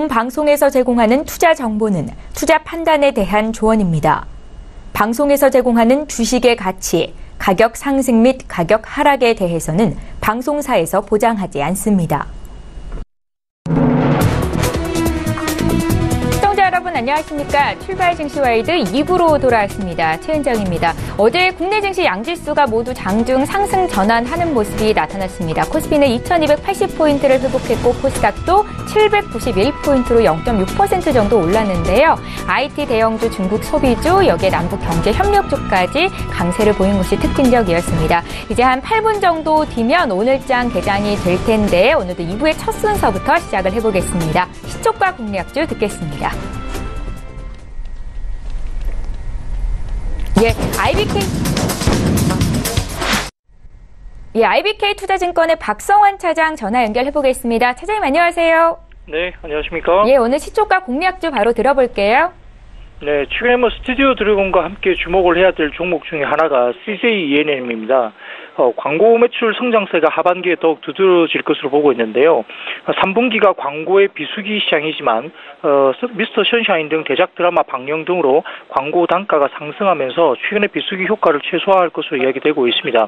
본 방송에서 제공하는 투자 정보는 투자 판단에 대한 조언입니다. 방송에서 제공하는 주식의 가치, 가격 상승 및 가격 하락에 대해서는 방송사에서 보장하지 않습니다. 여러분 안녕하십니까. 출발 증시와이드 2부로 돌아왔습니다. 최은정입니다. 어제 국내 증시 양지수가 모두 장중 상승 전환하는 모습이 나타났습니다. 코스피는 2280포인트를 회복했고 코스닥도 791포인트로 0.6% 정도 올랐는데요. IT 대형주, 중국 소비주, 여기에 남북 경제 협력주까지 강세를 보인 것이 특징적이었습니다. 이제 한 8분 정도 뒤면 오늘장 개장이 될 텐데 오늘도 2부의 첫 순서부터 시작을 해보겠습니다. 시초가 공략주 듣겠습니다. IBK 투자증권의 박성환 차장 전화 연결해 보겠습니다. 차장님 안녕하세요. 네, 안녕하십니까. 오늘 시초가 공략주 바로 들어볼게요. 네, 최근에 스튜디오 드래곤과 함께 주목을 해야 될 종목 중에 하나가 CJ ENM입니다. 광고 매출 성장세가 하반기에 더욱 두드러질 것으로 보고 있는데요. 3분기가 광고의 비수기 시장이지만 미스터 션샤인 등 대작 드라마 방영 등으로 광고 단가가 상승하면서 최근의 비수기 효과를 최소화할 것으로 이야기되고 있습니다.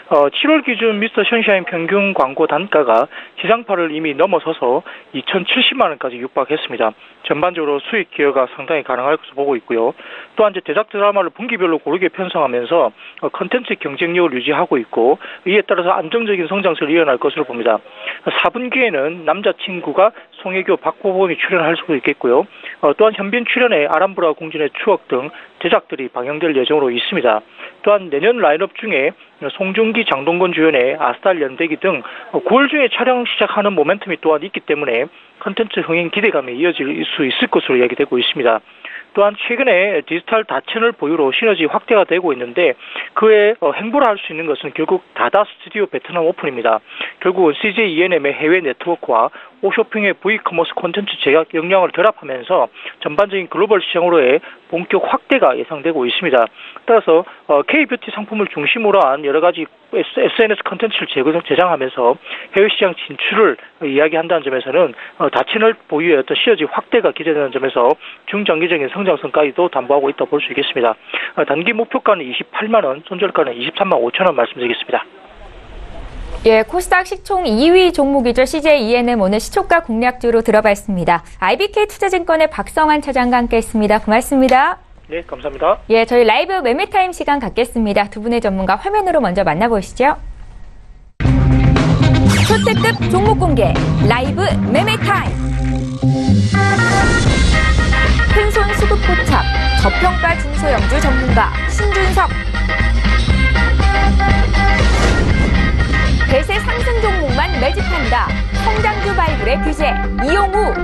7월 기준 미스터 션샤인 평균 광고 단가가 시장파를 이미 넘어서서 2,070만 원까지 육박했습니다. 전반적으로 수익 기여가 상당히 가능할 것으로 보고 있고요. 또한 대작 드라마를 분기별로 고르게 편성하면서 컨텐츠 경쟁력을 유지하고 있고 이에 따라서 안정적인 성장세를 이어날 것으로 봅니다. 4분기에는 남자친구가 송혜교, 박보검이 출연할 수도 있겠고요. 또한 현빈 출연의 아람브라 공주의 추억 등 대작들이 방영될 예정으로 있습니다. 또한 내년 라인업 중에 송중기, 장동건 주연의 아스탈 연대기 등 9월 중에 촬영 시작하는 모멘텀이 또한 있기 때문에 컨텐츠 흥행 기대감이 이어질 수 있을 것으로 이야기되고 있습니다. 또한 최근에 디지털 다채널 보유로 시너지 확대가 되고 있는데 그에 행보를 할 수 있는 것은 결국 다다 스튜디오 베트남 오픈입니다. 결국은 CJ ENM의 해외 네트워크와 오쇼핑의 V커머스 콘텐츠 제작 역량을 결합하면서 전반적인 글로벌 시장으로의 본격 확대가 예상되고 있습니다. 따라서 K-뷰티 상품을 중심으로 한 여러 가지 SNS 콘텐츠를 제작하면서 해외 시장 진출을 이야기한다는 점에서는 다채널 보유의 어떤 시너지 확대가 기대되는 점에서 중장기적인 성장성까지도 담보하고 있다고 볼 수 있겠습니다. 단기 목표가는 28만 원, 손절가는 23만 5천 원 말씀드리겠습니다. 코스닥 시총 2위 종목이죠. CJ ENM 오늘 시초가 공략주로 들어봤습니다. IBK 투자증권의 박성환 차장과 함께했습니다. 고맙습니다. 네, 감사합니다. 저희 라이브 매매타임 시간 갖겠습니다. 두 분의 전문가 화면으로 먼저 만나보시죠. 초특급 종목 공개 라이브 매매타임. 큰손 수급포착 저평가 중소형주 전문가 신준석. 대세 상승 종목만 매집한다. 성장주 바이블의 규제 이용우.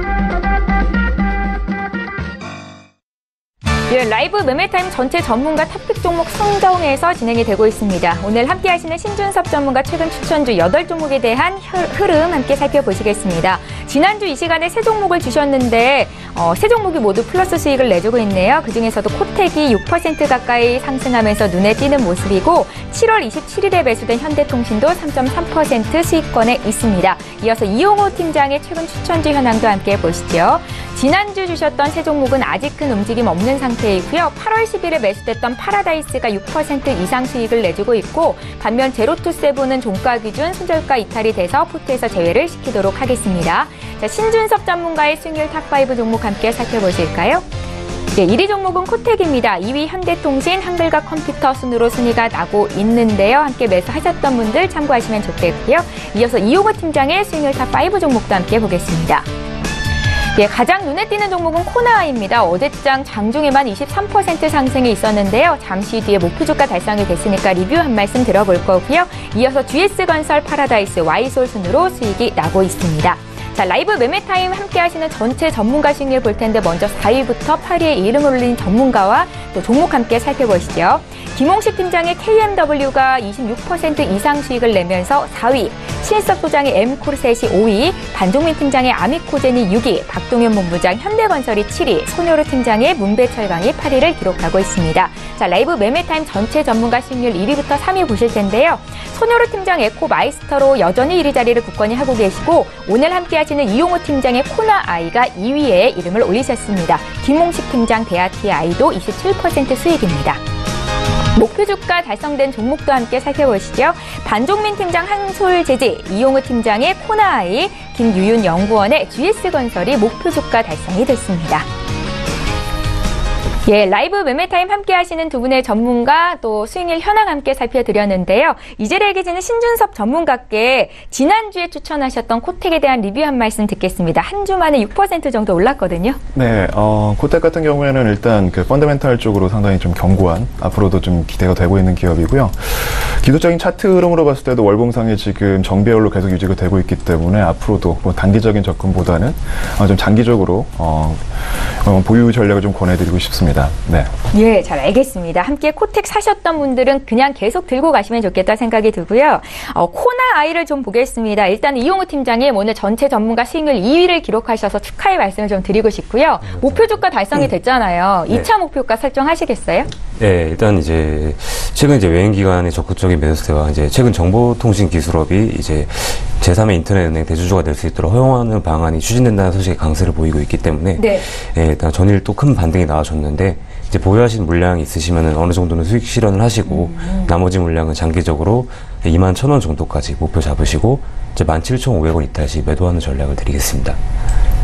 라이브 매매타임 전체 전문가 토픽 종목 선정해서 진행이 되고 있습니다. 오늘 함께 하시는 신준섭 전문가 최근 추천주 8종목에 대한 흐름 함께 살펴보시겠습니다. 지난주 이 시간에 세 종목을 주셨는데 세 종목이 모두 플러스 수익을 내주고 있네요. 그중에서도 코텍이 6% 가까이 상승하면서 눈에 띄는 모습이고 7월 27일에 매수된 현대통신도 3.3% 수익권에 있습니다. 이어서 이용호 팀장의 최근 추천주 현황도 함께 보시죠. 지난주 주셨던 세 종목은 아직 큰 움직임 없는 상태이고요. 8월 10일에 매수됐던 파라다이스가 6% 이상 수익을 내주고 있고 반면 제로투세븐은 종가 기준 손절가 이탈이 돼서 포트에서 제외를 시키도록 하겠습니다. 자, 신준섭 전문가의 수익률 탑5 종목 함께 살펴보실까요? 1위 종목은 코텍입니다. 2위 현대통신, 한글과 컴퓨터 순으로 순위가 나고 있는데요. 함께 매수하셨던 분들 참고하시면 좋겠고요. 이어서 이용호 팀장의 수익률 탑5 종목도 함께 보겠습니다. 가장 눈에 띄는 종목은 코나아입니다. 어제장 장중에만 23% 상승이 있었는데요. 잠시 뒤에 목표주가 달성이 됐으니까 리뷰 한 말씀 들어볼 거고요. 이어서 GS건설, 파라다이스, Y솔 순으로 수익이 나고 있습니다. 자, 라이브 매매타임 함께 하시는 전체 전문가 수익률 볼 텐데 먼저 4위부터 8위에 이름을 올린 전문가와 또 종목 함께 살펴보시죠. 김홍식 팀장의 KMW가 26% 이상 수익을 내면서 4위, 신일섭 소장의 M콜셋이 5위, 반종민 팀장의 아미코젠이 6위, 박동현 본부장 현대건설이 7위, 손효루 팀장의 문배철강이 8위를 기록하고 있습니다. 자, 라이브 매매타임 전체 전문가 수익률 1위부터 3위 보실 텐데요. 손효루 팀장 에코마이스터로 여전히 1위 자리를 굳건히 하고 계시고 오늘 함께 하시는 이용호 팀장의 코나아이가 2위에 이름을 올리셨습니다. 김홍식 팀장 대아티아이도 27% 수익입니다. 목표 주가 달성된 종목도 함께 살펴보시죠. 반종민 팀장 한솔재지, 이용우 팀장의 코나아이, 김유윤 연구원의 GS건설이 목표 주가 달성이 됐습니다. 예, 라이브 매매타임 함께 하시는 두 분의 전문가 또 수익률 현황 함께 살펴드렸는데요. 이재래에게지는 신준섭 전문가께 지난주에 추천하셨던 코텍에 대한 리뷰 한 말씀 듣겠습니다. 한 주 만에 6% 정도 올랐거든요. 네, 코텍 같은 경우에는 일단 그 펀더멘탈 쪽으로 상당히 좀 견고한, 앞으로도 좀 기대가 되고 있는 기업이고요. 기술적인 차트 흐름으로 봤을 때도 월봉상에 지금 정배열로 계속 유지가 되고 있기 때문에 앞으로도 뭐 단기적인 접근보다는 좀 장기적으로 보유 전략을 좀 권해드리고 싶습니다. 네. 예, 잘 알겠습니다. 함께 코텍 사셨던 분들은 그냥 계속 들고 가시면 좋겠다 생각이 들고요. 코나아이를 좀 보겠습니다. 일단 이용우 팀장님 오늘 전체 전문가 수익률 2위를 기록하셔서 축하의 말씀을 좀 드리고 싶고요. 목표 주가 달성이 됐잖아요. 네. 2차 목표가 설정하시겠어요? 네, 일단 이제 최근 이제 외인 기관의 적극적인 매수세와 이제 최근 정보통신기술업이 이제 제3의 인터넷은행 대주주가 될 수 있도록 허용하는 방안이 추진된다는 소식의 강세를 보이고 있기 때문에 네. 예, 일단 전일 또 큰 반등이 나와줬는데 이제 보유하신 물량이 있으시면 어느 정도는 수익 실현을 하시고 나머지 물량은 장기적으로 21,000원 정도까지 목표 잡으시고 이제 17,500원 이따시 매도하는 전략을 드리겠습니다.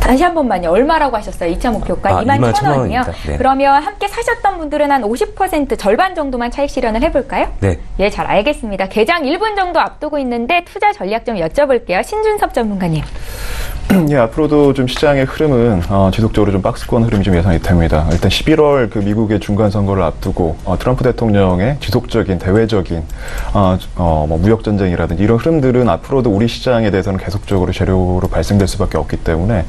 다시 한 번만요. 얼마라고 하셨어요? 2차 목표가 21,000원이요? 네. 그러면 함께 사셨던 분들은 한 50% 절반 정도만 차익 실현을 해볼까요? 네. 예, 잘 알겠습니다. 개장 1분 정도 앞두고 있는데 투자 전략 좀 여쭤볼게요. 신준섭 전문가님. 예, 앞으로도 좀 시장의 흐름은 지속적으로 좀 박스권 흐름이 좀 예상이 됩니다. 일단 11월 그 미국의 중간 선거를 앞두고 트럼프 대통령의 지속적인 대외적인 뭐 무역 전쟁이라든지 이런 흐름들은 앞으로도 우리 시장에 대해서는 계속적으로 재료로 발생될 수밖에 없기 때문에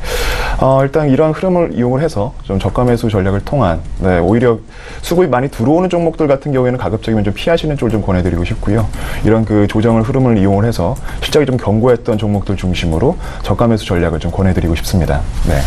일단 이러한 흐름을 이용을 해서 좀 저가 매수 전략을 통한 오히려 수급이 많이 들어오는 종목들 같은 경우에는 가급적이면 좀 피하시는 쪽을 좀 권해드리고 싶고요. 이런 그 조정을 흐름을 이용을 해서 실적이 좀 견고했던 종목들 중심으로 저가 매수 전략을 좀 권해드리고 싶습니다. 네.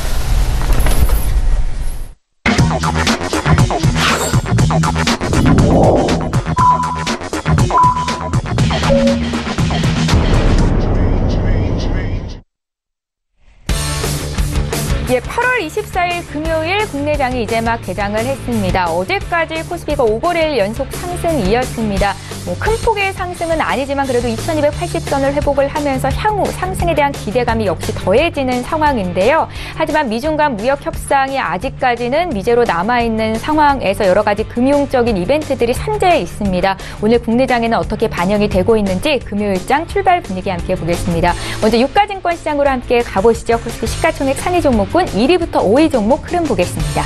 예, 8월 24일 금요일 국내장이 이제 막 개장을 했습니다. 어제까지 코스피가 5거래일 연속 상승이었습니다. 큰 폭의 상승은 아니지만 그래도 2280선을 회복을 하면서 향후 상승에 대한 기대감이 역시 더해지는 상황인데요. 하지만 미중 간 무역 협상이 아직까지는 미제로 남아있는 상황에서 여러 가지 금융적인 이벤트들이 산재해 있습니다. 오늘 국내장에는 어떻게 반영이 되고 있는지 금요일장 출발 분위기 함께 보겠습니다. 먼저 유가증권 시장으로 함께 가보시죠. 코스피 시가총액 상위 종목군 1위부터 5위 종목 흐름 보겠습니다.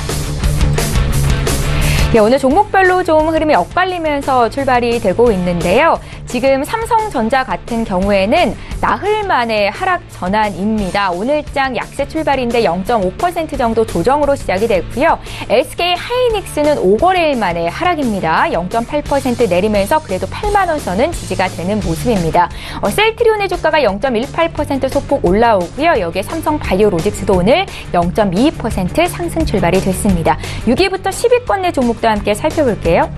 예, 오늘 종목별로 좀 흐름이 엇갈리면서 출발이 되고 있는데요. 지금 삼성전자 같은 경우에는 나흘 만에 하락 전환입니다. 오늘장 약세 출발인데 0.5% 정도 조정으로 시작이 됐고요. SK 하이닉스는 5거래일 만에 하락입니다. 0.8% 내리면서 그래도 8만 원 선은 지지가 되는 모습입니다. 셀트리온의 주가가 0.18% 소폭 올라오고요. 여기에 삼성바이오로직스도 오늘 0.22% 상승 출발이 됐습니다. 6위부터 10위권 내 종목도 함께 살펴볼게요.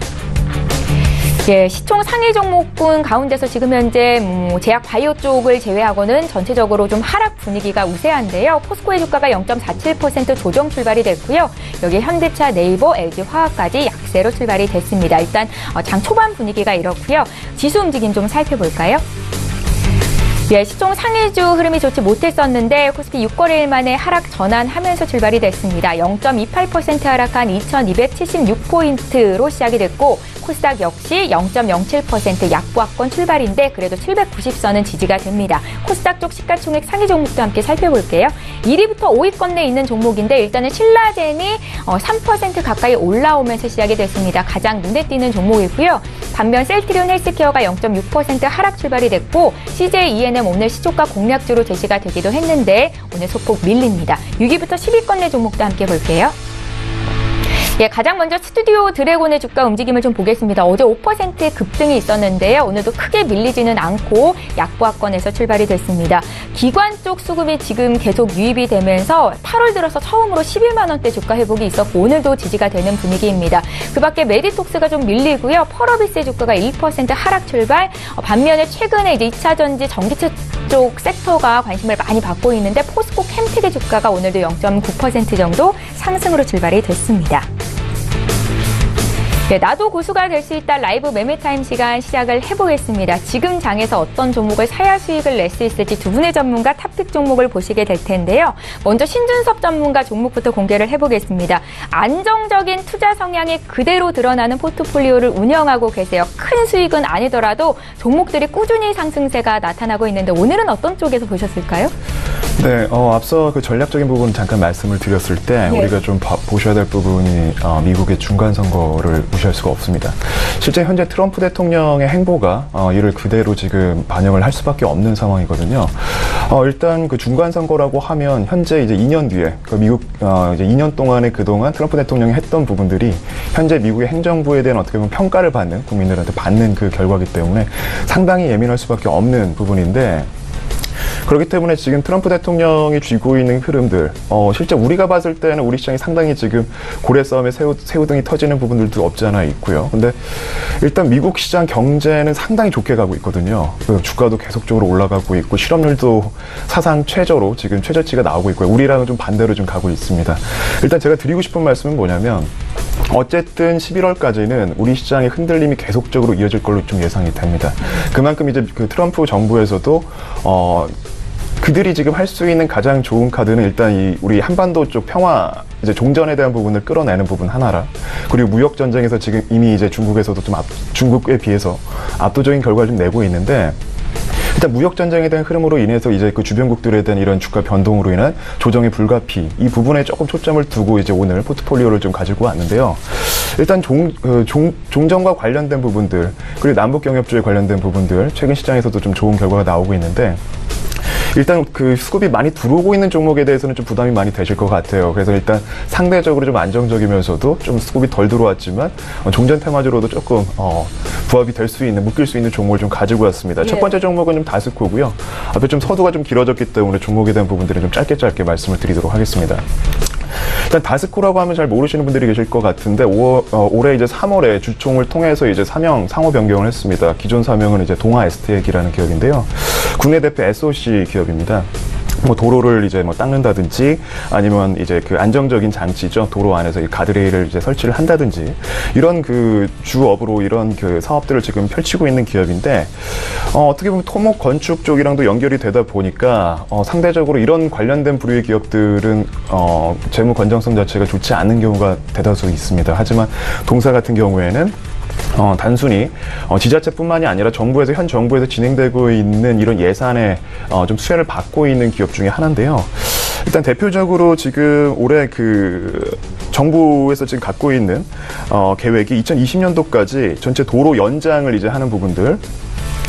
예, 시총 상위 종목군 가운데서 지금 현재 제약 바이오 쪽을 제외하고는 전체적으로 좀 하락 분위기가 우세한데요. 포스코의 주가가 0.47% 조정 출발이 됐고요. 여기 현대차, 네이버, LG화학까지 약세로 출발이 됐습니다. 일단 장 초반 분위기가 이렇고요. 지수 움직임 좀 살펴볼까요? 예, 시총 상위주 흐름이 좋지 못했었는데 코스피 6거래일 만에 하락 전환하면서 출발이 됐습니다. 0.28% 하락한 2276포인트로 시작이 됐고 코스닥 역시 0.07% 약보합권 출발인데 그래도 790선은 지지가 됩니다. 코스닥 쪽 시가총액 상위 종목도 함께 살펴볼게요. 1위부터 5위권 내에 있는 종목인데 일단은 신라젠이 3% 가까이 올라오면서 시작이 됐습니다. 가장 눈에 띄는 종목이고요. 반면 셀트리온 헬스케어가 0.6% 하락 출발이 됐고 CJ E&M 오늘 시초가 공략주로 제시가 되기도 했는데 오늘 소폭 밀립니다. 6위부터 10위권 내 종목도 함께 볼게요. 예, 가장 먼저 스튜디오 드래곤의 주가 움직임을 좀 보겠습니다. 어제 5%의 급등이 있었는데요. 오늘도 크게 밀리지는 않고 약보합권에서 출발이 됐습니다. 기관 쪽 수급이 지금 계속 유입이 되면서 8월 들어서 처음으로 11만 원대 주가 회복이 있었고 오늘도 지지가 되는 분위기입니다. 그 밖에 메디톡스가 좀 밀리고요. 펄어비스의 주가가 1% 하락 출발. 반면에 최근에 이제 2차 전지 전기차 이쪽 섹터가 관심을 많이 받고 있는데 포스코 캠텍의 주가가 오늘도 0.9% 정도 상승으로 출발이 됐습니다. 네, 나도 고수가 될 수 있다 라이브 매매타임 시간 시작을 해보겠습니다. 지금 장에서 어떤 종목을 사야 수익을 낼 수 있을지 두 분의 전문가 탑픽 종목을 보시게 될 텐데요. 먼저 신준섭 전문가 종목부터 공개를 해보겠습니다. 안정적인 투자 성향이 그대로 드러나는 포트폴리오를 운영하고 계세요. 큰 수익은 아니더라도 종목들이 꾸준히 상승세가 나타나고 있는데 오늘은 어떤 쪽에서 보셨을까요? 네, 앞서 그 전략적인 부분 잠깐 말씀을 드렸을 때 네. 우리가 좀 보셔야 될 부분이 미국의 중간 선거를 무시할 수가 없습니다. 실제 현재 트럼프 대통령의 행보가 이를 그대로 지금 반영을 할 수밖에 없는 상황이거든요. 일단 그 중간 선거라고 하면 현재 이제 2년 뒤에 그 미국 이제 2년 동안에 그동안 트럼프 대통령이 했던 부분들이 현재 미국의 행정부에 대한 어떻게 보면 평가를 받는 국민들한테 받는 그 결과이기 때문에 상당히 예민할 수밖에 없는 부분인데. 그렇기 때문에 지금 트럼프 대통령이 쥐고 있는 흐름들, 실제 우리가 봤을 때는 우리 시장이 상당히 지금 고래 싸움에 새우등이 터지는 부분들도 없지 않아 있고요. 근데 일단 미국 시장 경제는 상당히 좋게 가고 있거든요. 그 주가도 계속적으로 올라가고 있고 실업률도 사상 최저로 지금 최저치가 나오고 있고요. 우리랑은 좀 반대로 좀 가고 있습니다. 일단 제가 드리고 싶은 말씀은 뭐냐면 어쨌든 11월까지는 우리 시장의 흔들림이 계속적으로 이어질 걸로 좀 예상이 됩니다. 그만큼 이제 그 트럼프 정부에서도 그들이 지금 할 수 있는 가장 좋은 카드는 일단 우리 한반도 쪽 평화 이제 종전에 대한 부분을 끌어내는 부분 하나라. 그리고 무역 전쟁에서 지금 이미 이제 중국에서도 좀 중국에 비해서 압도적인 결과를 좀 내고 있는데. 일단 무역 전쟁에 대한 흐름으로 인해서 이제 그 주변국들에 대한 이런 주가 변동으로 인한 조정의 불가피 이 부분에 조금 초점을 두고 이제 오늘 포트폴리오를 좀 가지고 왔는데요. 일단 종전과 관련된 부분들 그리고 남북 경협주에 관련된 부분들 최근 시장에서도 좀 좋은 결과가 나오고 있는데. 일단 그 수급이 많이 들어오고 있는 종목에 대해서는 좀 부담이 많이 되실 것 같아요. 그래서 일단 상대적으로 좀 안정적이면서도 좀 수급이 덜 들어왔지만 종전 테마주로도 조금 부합이 될 수 있는 묶일 수 있는 종목을 좀 가지고 왔습니다. 예. 첫 번째 종목은 좀 다스코고요. 앞에 좀 서두가 좀 길어졌기 때문에 종목에 대한 부분들은 좀 짧게 말씀을 드리도록 하겠습니다. 일단 다스코라고 하면 잘 모르시는 분들이 계실 것 같은데 올해 이제 3월에 주총을 통해서 이제 상호 변경을 했습니다. 기존 사명은 이제 동아 에스텍이라는 기업인데요. 국내 대표 SOC 기업입니다. 뭐 도로를 이제 뭐 닦는다든지 아니면 이제 그 안정적인 장치죠. 도로 안에서 이 가드레일을 이제 설치를 한다든지 이런 그 주업으로 이런 그 사업들을 지금 펼치고 있는 기업인데 어떻게 보면 토목 건축 쪽이랑도 연결이 되다 보니까 상대적으로 이런 관련된 부류의 기업들은 재무 건전성 자체가 좋지 않은 경우가 대다수 있습니다. 하지만 동사 같은 경우에는 단순히 지자체뿐만이 아니라 현 정부에서 진행되고 있는 이런 예산에 좀 수혜를 받고 있는 기업 중에 하나인데요. 일단 대표적으로 지금 올해 그 정부에서 지금 갖고 있는 계획이 2020년도까지 전체 도로 연장을 이제 하는 부분들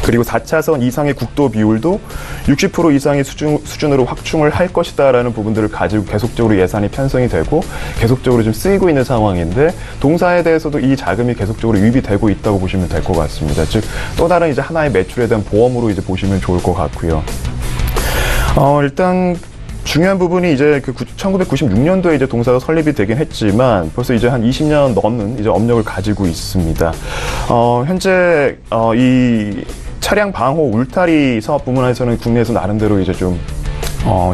그리고 4차선 이상의 국도 비율도 60% 이상의 수준으로 확충을 할 것이다라는 부분들을 가지고 계속적으로 예산이 편성이 되고 계속적으로 좀 쓰이고 있는 상황인데 동사에 대해서도 이 자금이 계속적으로 유입이 되고 있다고 보시면 될 것 같습니다. 즉 또 다른 이제 하나의 매출에 대한 보험으로 이제 보시면 좋을 것 같고요. 일단 중요한 부분이 이제 그 1996년도에 이제 동사가 설립이 되긴 했지만 벌써 이제 한 20년 넘는 이제 업력을 가지고 있습니다. 현재 이 차량 방호 울타리 사업 부문에서는 국내에서 나름대로 이제 좀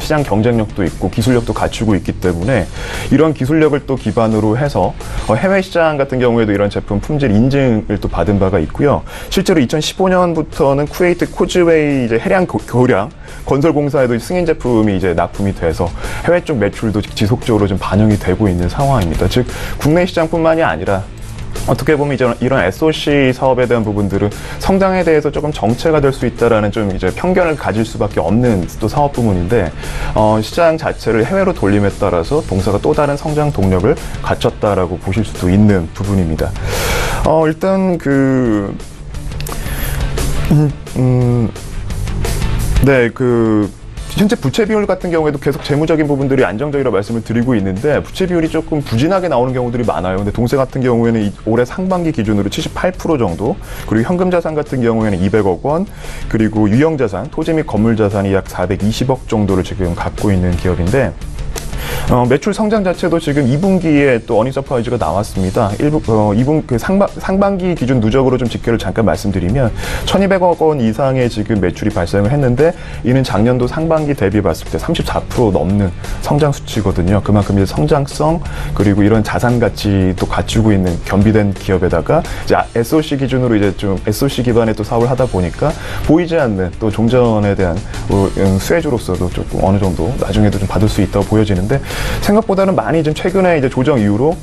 시장 경쟁력도 있고 기술력도 갖추고 있기 때문에 이런 기술력을 또 기반으로 해서 해외 시장 같은 경우에도 이런 제품 품질 인증을 또 받은 바가 있고요. 실제로 2015년부터는 쿠웨이트 코즈웨이 이제 해량 교량 건설공사에도 승인 제품이 이제 납품이 돼서 해외 쪽 매출도 지속적으로 좀 반영이 되고 있는 상황입니다. 즉 국내 시장뿐만이 아니라 어떻게 보면 이제 이런 SOC 사업에 대한 부분들은 성장에 대해서 조금 정체가 될 수 있다라는 좀 이제 편견을 가질 수밖에 없는 또 사업 부문인데 시장 자체를 해외로 돌림에 따라서 동사가 또 다른 성장 동력을 갖췄다라고 보실 수도 있는 부분입니다. 일단 현재 부채 비율 같은 경우에도 계속 재무적인 부분들이 안정적이라고 말씀을 드리고 있는데 부채 비율이 조금 부진하게 나오는 경우들이 많아요. 근데 동사 같은 경우에는 올해 상반기 기준으로 78% 정도, 그리고 현금 자산 같은 경우에는 200억 원, 그리고 유형 자산, 토지 및 건물 자산이 약 420억 정도를 지금 갖고 있는 기업인데 매출 성장 자체도 지금 2분기에 또 어닝 서프라이즈가 나왔습니다. 2분 상반기 기준 누적으로 좀 집계를 잠깐 말씀드리면 1,200억 원 이상의 지금 매출이 발생을 했는데 이는 작년도 상반기 대비 봤을 때 34% 넘는 성장 수치거든요. 그만큼 이제 성장성 그리고 이런 자산 가치도 갖추고 있는 겸비된 기업에다가 이제 SOC 기준으로 이제 좀 SOC 기반의 또 사업을 하다 보니까 보이지 않는 또 종전에 대한 수혜주로서도 조금 어느 정도 나중에도 좀 받을 수 있다고 보여지는데 생각보다는 많이 좀 최근에 이제 조정 이후로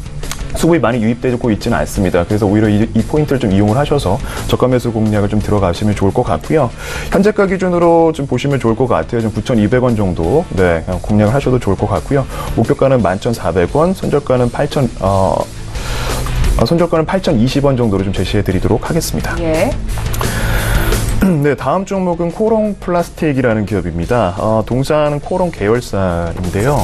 수급이 많이 유입되고 있지는 않습니다. 그래서 오히려 이 포인트를 좀 이용을 하셔서 저가 매수 공략을 좀 들어가시면 좋을 것 같고요. 현재가 기준으로 좀 보시면 좋을 것 같아요. 좀 9,200원 정도 공략을 하셔도 좋을 것 같고요. 목표가는 11,400원, 손절가는 8,020원 정도로 좀 제시해 드리도록 하겠습니다. 예. 네, 다음 종목은 코롱 플라스틱이라는 기업입니다. 동사는 코롱 계열사인데요.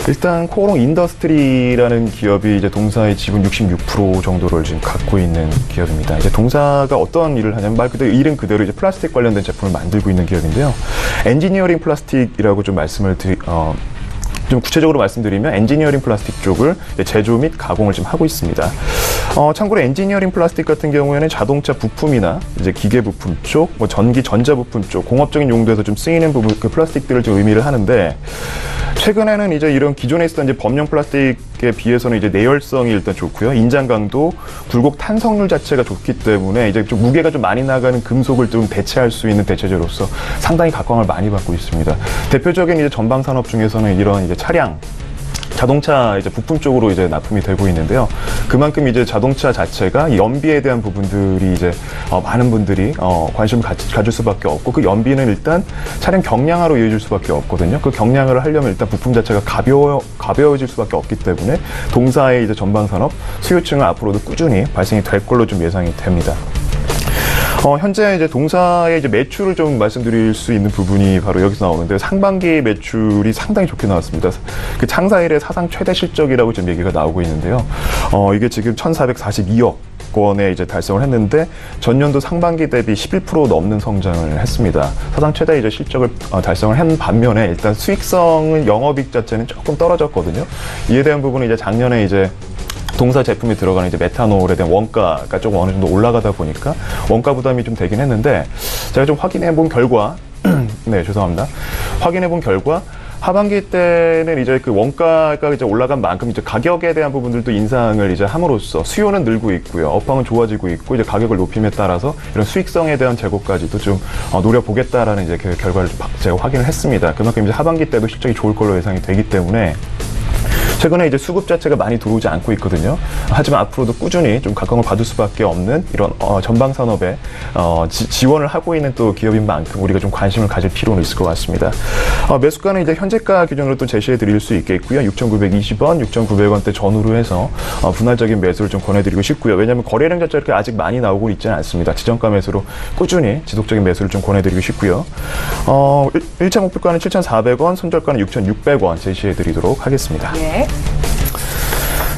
일단 코롱 인더스트리라는 기업이 이제 동사의 지분 66% 정도를 지금 갖고 있는 기업입니다. 이제 동사가 어떤 일을 하냐면 말 그대로 이름 그대로 이제 플라스틱 관련된 제품을 만들고 있는 기업인데요. 엔지니어링 플라스틱이라고 좀 좀 구체적으로 말씀드리면 엔지니어링 플라스틱 쪽을 제조 및 가공을 좀 하고 있습니다. 참고로 엔지니어링 플라스틱 같은 경우에는 자동차 부품이나 이제 기계 부품 쪽, 뭐 전기 전자 부품 쪽, 공업적인 용도에서 좀 쓰이는 부분 그 플라스틱들을 좀 의미를 하는데 최근에는 이제 이런 기존에 있었던 이제 범용 플라스틱에 비해서는 이제 내열성이 일단 좋고요, 인장 강도, 굴곡 탄성률 자체가 좋기 때문에 이제 좀 무게가 좀 많이 나가는 금속을 좀 대체할 수 있는 대체제로서 상당히 각광을 많이 받고 있습니다. 대표적인 이제 전방 산업 중에서는 이런 이제 차량, 자동차 이제 부품 쪽으로 이제 납품이 되고 있는데요. 그만큼 이제 자동차 자체가 연비에 대한 부분들이 이제 많은 분들이 관심을 가질 수밖에 없고 그 연비는 일단 차량 경량화로 이어질 수밖에 없거든요. 그 경량화를 하려면 일단 부품 자체가 가벼워질 수밖에 없기 때문에 동사의 이제 전방 산업 수요층은 앞으로도 꾸준히 발생이 될 걸로 좀 예상이 됩니다. 현재 이제 동사의 이제 매출을 좀 말씀드릴 수 있는 부분이 바로 여기서 나오는데 상반기 매출이 상당히 좋게 나왔습니다. 그 창사 이래 사상 최대 실적이라고 지금 얘기가 나오고 있는데요. 이게 지금 1,442억 원에 이제 달성을 했는데 전년도 상반기 대비 11% 넘는 성장을 했습니다. 사상 최대 이제 실적을 달성을 한 반면에 일단 수익성은 영업이익 자체는 조금 떨어졌거든요. 이에 대한 부분은 이제 작년에 이제 동사 제품에 들어가는 이제 메탄올에 대한 원가가 조금 어느 정도 올라가다 보니까 원가 부담이 좀 되긴 했는데 제가 좀 확인해 본 결과 네, 죄송합니다. 확인해 본 결과 하반기 때는 이제 그 원가가 이제 올라간 만큼 이제 가격에 대한 부분들도 인상을 이제 함으로써 수요는 늘고 있고요. 업황은 좋아지고 있고 이제 가격을 높임에 따라서 이런 수익성에 대한 제고까지도 좀 노려보겠다라는 이제 그 결과를 제가 확인을 했습니다. 그만큼 이제 하반기 때도 실적이 좋을 걸로 예상이 되기 때문에 최근에 이제 수급 자체가 많이 들어오지 않고 있거든요. 하지만 앞으로도 꾸준히 좀 각광을 받을 수밖에 없는 이런 전방 산업에 지원을 하고 있는 또 기업인 만큼 우리가 좀 관심을 가질 필요는 있을 것 같습니다. 매수가는 이제 현재가 기준으로 또 제시해 드릴 수 있겠고요. 6,920원, 6,900원대 전후로 해서 분할적인 매수를 좀 권해드리고 싶고요. 왜냐하면 거래량 자체가 이렇게 아직 많이 나오고 있지는 않습니다. 지정가 매수로 꾸준히 지속적인 매수를 좀 권해드리고 싶고요. 1차 목표가는 7,400원, 손절가는 6,600원 제시해 드리도록 하겠습니다. 네.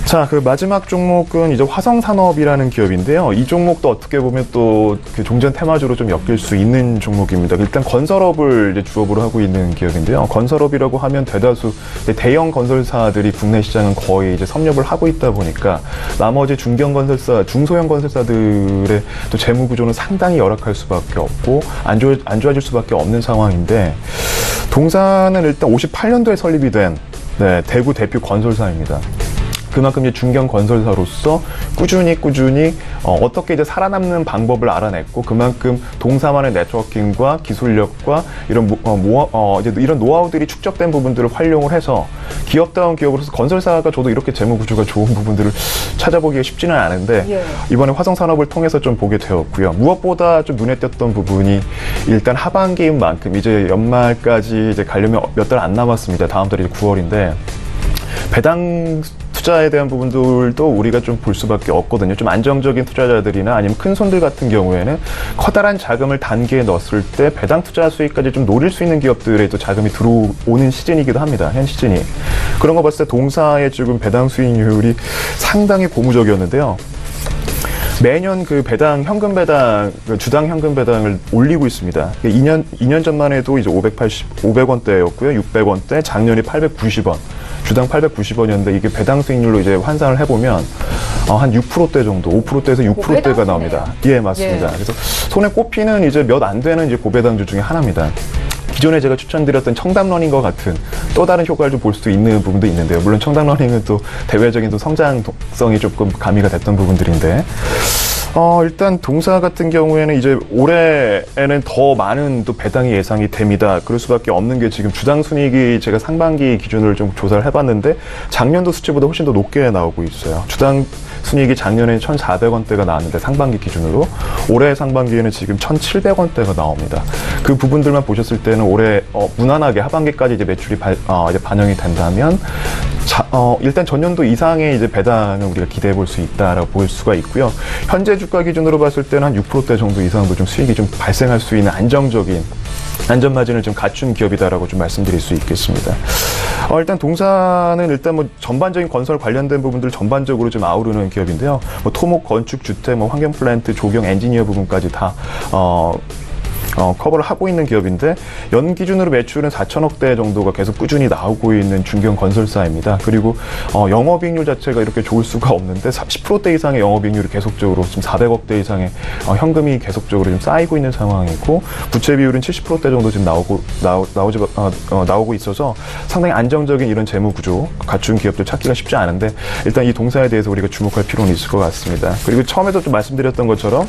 자, 그 마지막 종목은 이제 화성산업이라는 기업인데요. 이 종목도 어떻게 보면 또 그 종전 테마주로 좀 엮일 수 있는 종목입니다. 일단 건설업을 이제 주업으로 하고 있는 기업인데요. 건설업이라고 하면 대다수 대형 건설사들이 국내 시장은 거의 이제 섭렵을 하고 있다 보니까 나머지 중소형 건설사들의 또 재무 구조는 상당히 열악할 수밖에 없고 안 좋아질 수밖에 없는 상황인데 동사는 일단 58년도에 설립이 된 대구 대표 건설사입니다. 그만큼 이제 중견 건설사로서 꾸준히 어떻게 이제 살아남는 방법을 알아냈고 그만큼 동사만의 네트워킹과 기술력과 이런 이제 이런 노하우들이 축적된 부분들을 활용을 해서 기업다운 기업으로서 건설사가 저도 이렇게 재무 구조가 좋은 부분들을 찾아보기가 쉽지는 않은데 이번에 화성산업을 통해서 좀 보게 되었고요. 무엇보다 좀 눈에 띄었던 부분이 일단 하반기인 만큼 이제 연말까지 이제 가려면 몇 달 안 남았습니다. 다음 달이 9월인데 배당 투자에 대한 부분들도 우리가 좀 볼 수밖에 없거든요. 좀 안정적인 투자자들이나 아니면 큰 손들 같은 경우에는 커다란 자금을 단기에 넣었을 때 배당 투자 수익까지 좀 노릴 수 있는 기업들에 또 자금이 들어오는 시즌이기도 합니다. 현 시즌이. 그런 거 봤을 때 동사의 지금 배당 수익률이 상당히 고무적이었는데요. 매년 그 현금 배당, 주당 현금 배당을 올리고 있습니다. 2년 전만 해도 이제 500원대였고요. 600원대, 작년이 890원. 주당 890원이었는데 이게 배당 수익률로 이제 환산을 해보면 한 6%대 정도, 5%대에서 6%대가 나옵니다. 예, 맞습니다. 그래서 손에 꼽히는 이제 몇 안 되는 이제 고배당주 중에 하나입니다. 기존에 제가 추천드렸던 청담러닝과 같은 또 다른 효과를 좀 볼 수도 있는 부분도 있는데요. 물론 청담러닝은 또 대외적인 또 성장성이 조금 가미가 됐던 부분들인데, 일단 동사 같은 경우에는 이제 올해에는 더 많은 또 배당이 예상이 됩니다. 그럴 수밖에 없는 게 지금 주당 순이익이 제가 상반기 기준으로 좀 조사를 해봤는데 작년도 수치보다 훨씬 더 높게 나오고 있어요. 주당 순이익이 작년에 1,400원대가 나왔는데 상반기 기준으로 올해 상반기에는 지금 1,700원대가 나옵니다. 그 부분들만 보셨을 때는 올해 무난하게 하반기까지 이제 매출이 이제 반영이 된다면 일단 전년도 이상의 이제 배당을 우리가 기대해 볼 수 있다라고 볼 수가 있고요. 현재 주가 기준으로 봤을 때는 한 6%대 정도 이상도 좀 수익이 좀 발생할 수 있는 안정적인 안전마진을 좀 갖춘 기업이다라고 좀 말씀드릴 수 있겠습니다. 일단 동사는 일단 뭐 전반적인 건설 관련된 부분들 전반적으로 좀 아우르는 기업인데요. 뭐 토목, 건축, 주택, 뭐 환경 플랜트, 조경, 엔지니어 부분까지 다 커버를 하고 있는 기업인데 연 기준으로 매출은 4천억대 정도가 계속 꾸준히 나오고 있는 중견 건설사입니다. 그리고 영업이익률 자체가 이렇게 좋을 수가 없는데 10%대 이상의 영업이익률이 계속적으로 지금 400억대 이상의 현금이 계속적으로 좀 쌓이고 있는 상황이고 부채 비율은 70%대 정도 지금 나오고 있어서 상당히 안정적인 이런 재무 구조 갖춘 기업들 찾기가 쉽지 않은데 일단 이 동사에 대해서 우리가 주목할 필요는 있을 것 같습니다. 그리고 처음에도 좀 말씀드렸던 것처럼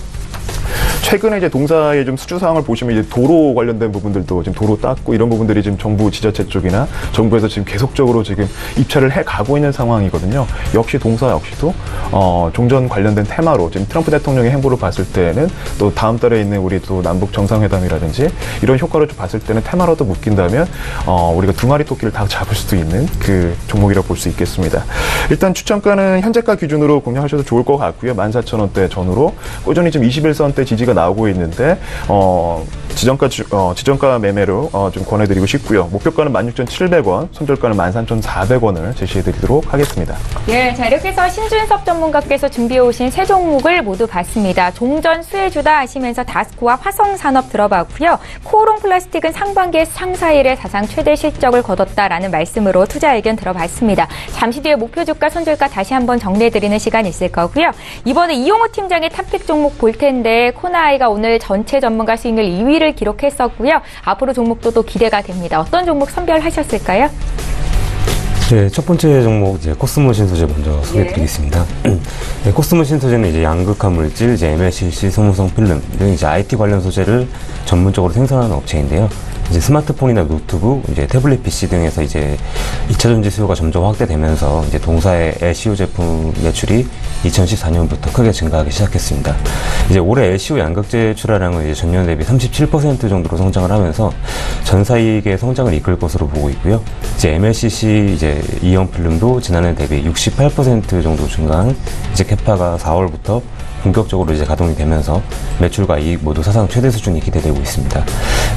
최근에 이제 동사의 좀 수주 상황을 보시면 이제 도로 관련된 부분들도 지금 도로 닦고 이런 부분들이 지금 정부 지자체 쪽이나 정부에서 지금 계속적으로 지금 입찰을 해 가고 있는 상황이거든요. 역시 동사 역시도 종전 관련된 테마로 지금 트럼프 대통령의 행보를 봤을 때는 또 다음 달에 있는 우리 또 남북 정상회담이라든지 이런 효과를 좀 봤을 때는 테마로도 묶인다면 우리가 두 마리 토끼를 다 잡을 수도 있는 그 종목이라고 볼 수 있겠습니다. 일단 추천가는 현재가 기준으로 공략하셔도 좋을 것 같고요. 14,000원대 전후로 꾸준히 지금 21선대 지지가 나오고 있는데 지정가 매매로 좀 권해드리고 싶고요. 목표가는 16,700원, 손절가는 13,400원을 제시해드리도록 하겠습니다. 예, 자 이렇게 해서 신준섭 전문가께서 준비해오신 세 종목을 모두 봤습니다. 종전 수혜주다 하시면서 다스코와 화성산업 들어봤고요. 코오롱 플라스틱은 상반기에 상사 일에 사상 최대 실적을 거뒀다라는 말씀으로 투자 의견 들어봤습니다. 잠시 뒤에 목표 주가, 손절가 다시 한번 정리해드리는 시간 있을 거고요. 이번에 이용호 팀장의 탑픽 종목 볼 텐데 코나아이가 오늘 전체 전문가 수익률 2위를 기록했었고요. 앞으로 종목도 또 기대가 됩니다. 어떤 종목 선별하셨을까요? 네, 첫 번째 종목 이제 코스모 신소재 먼저 소개해드리겠습니다. 네, 코스모 신소재는 이제 양극화 물질, 이제 MLCC, 소모성 필름 등 이제 IT 관련 소재를 전문적으로 생산하는 업체인데요. 이제 스마트폰이나 노트북, 이제 태블릿 PC 등에서 이제 2차 전지 수요가 점점 확대되면서 이제 동사의 LCO 제품 매출이 2014년부터 크게 증가하기 시작했습니다. 이제 올해 LCO 양극재 출하량은 이제 전년 대비 37% 정도로 성장을 하면서 전사이익의 성장을 이끌 것으로 보고 있고요. 이제 MLCC 이제 이형 필름도 지난해 대비 68% 정도 증가한 이제 캐파가 4월부터 본격적으로 이제 가동이 되면서 매출과 이익 모두 사상 최대 수준이 기대되고 있습니다.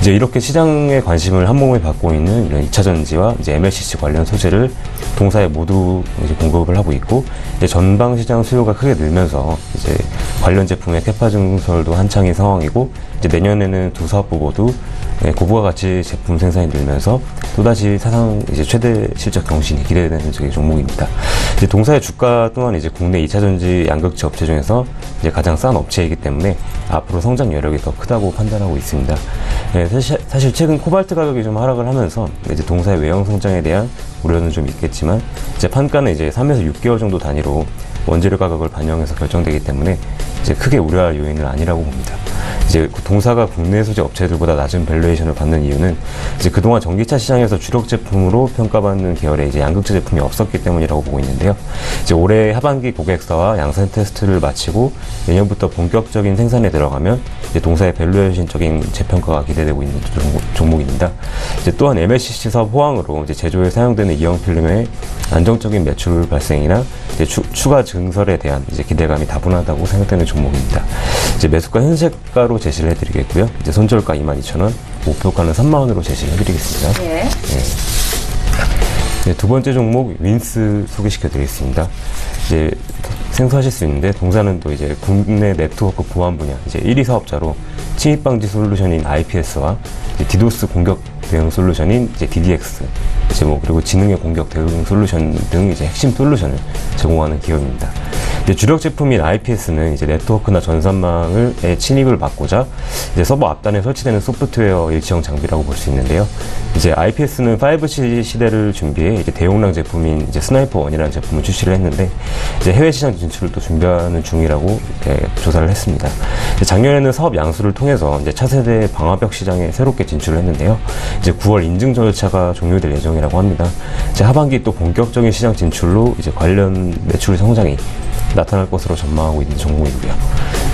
이제 이렇게 시장의 관심을 한몸에 받고 있는 이런 2차 전지와 이제 MLCC 관련 소재를 동사에 모두 이제 공급을 하고 있고, 이제 전방 시장 수요가 크게 늘면서 이제 관련 제품의 캐파 증설도 한창인 상황이고, 이제 내년에는 두 사업부 모두 고부가 가치 제품 생산이 늘면서 또다시 사상 이제 최대 실적 경신이 기대되는 종목입니다. 이제 동사의 주가 또한 이제 국내 2차 전지 양극재 업체 중에서 이제 가장 싼 업체이기 때문에 앞으로 성장 여력이 더 크다고 판단하고 있습니다. 사실 최근 코발트 가격이 좀 하락을 하면서 이제 동사의 외형 성장에 대한 우려는 좀 있겠지만 이제 판가는 이제 3에서 6개월 정도 단위로 원재료 가격을 반영해서 결정되기 때문에 이제 크게 우려할 요인은 아니라고 봅니다. 이제 동사가 국내 소재 업체들보다 낮은 밸류에이션을 받는 이유는 이제 그동안 전기차 시장에서 주력 제품으로 평가받는 계열의 이제 양극재 제품이 없었기 때문이라고 보고 있는데요. 이제 올해 하반기 고객사와 양산 테스트를 마치고 내년부터 본격적인 생산에 들어가면 이제 동사의 밸류에이션적인 재평가가 기대되고 있는 종목입니다. 이제 또한 MLCC 사업 호황으로 이제 제조에 사용되는 이형 필름의 안정적인 매출 발생이나 이제 추가 증설에 대한 이제 기대감이 다분하다고 생각되는 종목입니다. 이제 매수가 현재가로 제시를 해드리겠고요. 이제 손절가 22,000원, 목표가는 3만 원으로 제시를 해드리겠습니다. 네. 네, 두 번째 종목 윈스 소개시켜 드리겠습니다. 이제 생소하실 수 있는데 동사는 또 이제 국내 네트워크 보안 분야 이제 1위 사업자로 침입 방지 솔루션인 IPS와 디도스 공격 대응 솔루션인 이제 DDX, 이제 뭐 그리고 지능의 공격 대응 솔루션 등 이제 핵심 솔루션을 제공하는 기업입니다. 이제 주력 제품인 IPS는 이제 네트워크나 전산망의 침입을 막고자 이제 서버 앞단에 설치되는 소프트웨어 일체형 장비라고 볼 수 있는데요. 이제 IPS는 5G 시대를 준비해 이제 대용량 제품인 이제 스나이퍼 원이라는 제품을 출시를 했는데 이제 해외 시장 진출을 또 준비하는 중이라고 이렇게 조사를 했습니다. 작년에는 사업 양수를 통해서 이제 차세대 방화벽 시장에 새롭게 진출을 했는데요. 이제 9월 인증 절차가 종료될 예정이라고 합니다. 이제 하반기 또 본격적인 시장 진출로 이제 관련 매출 성장이 나타날 것으로 전망하고 있는 종목이고요.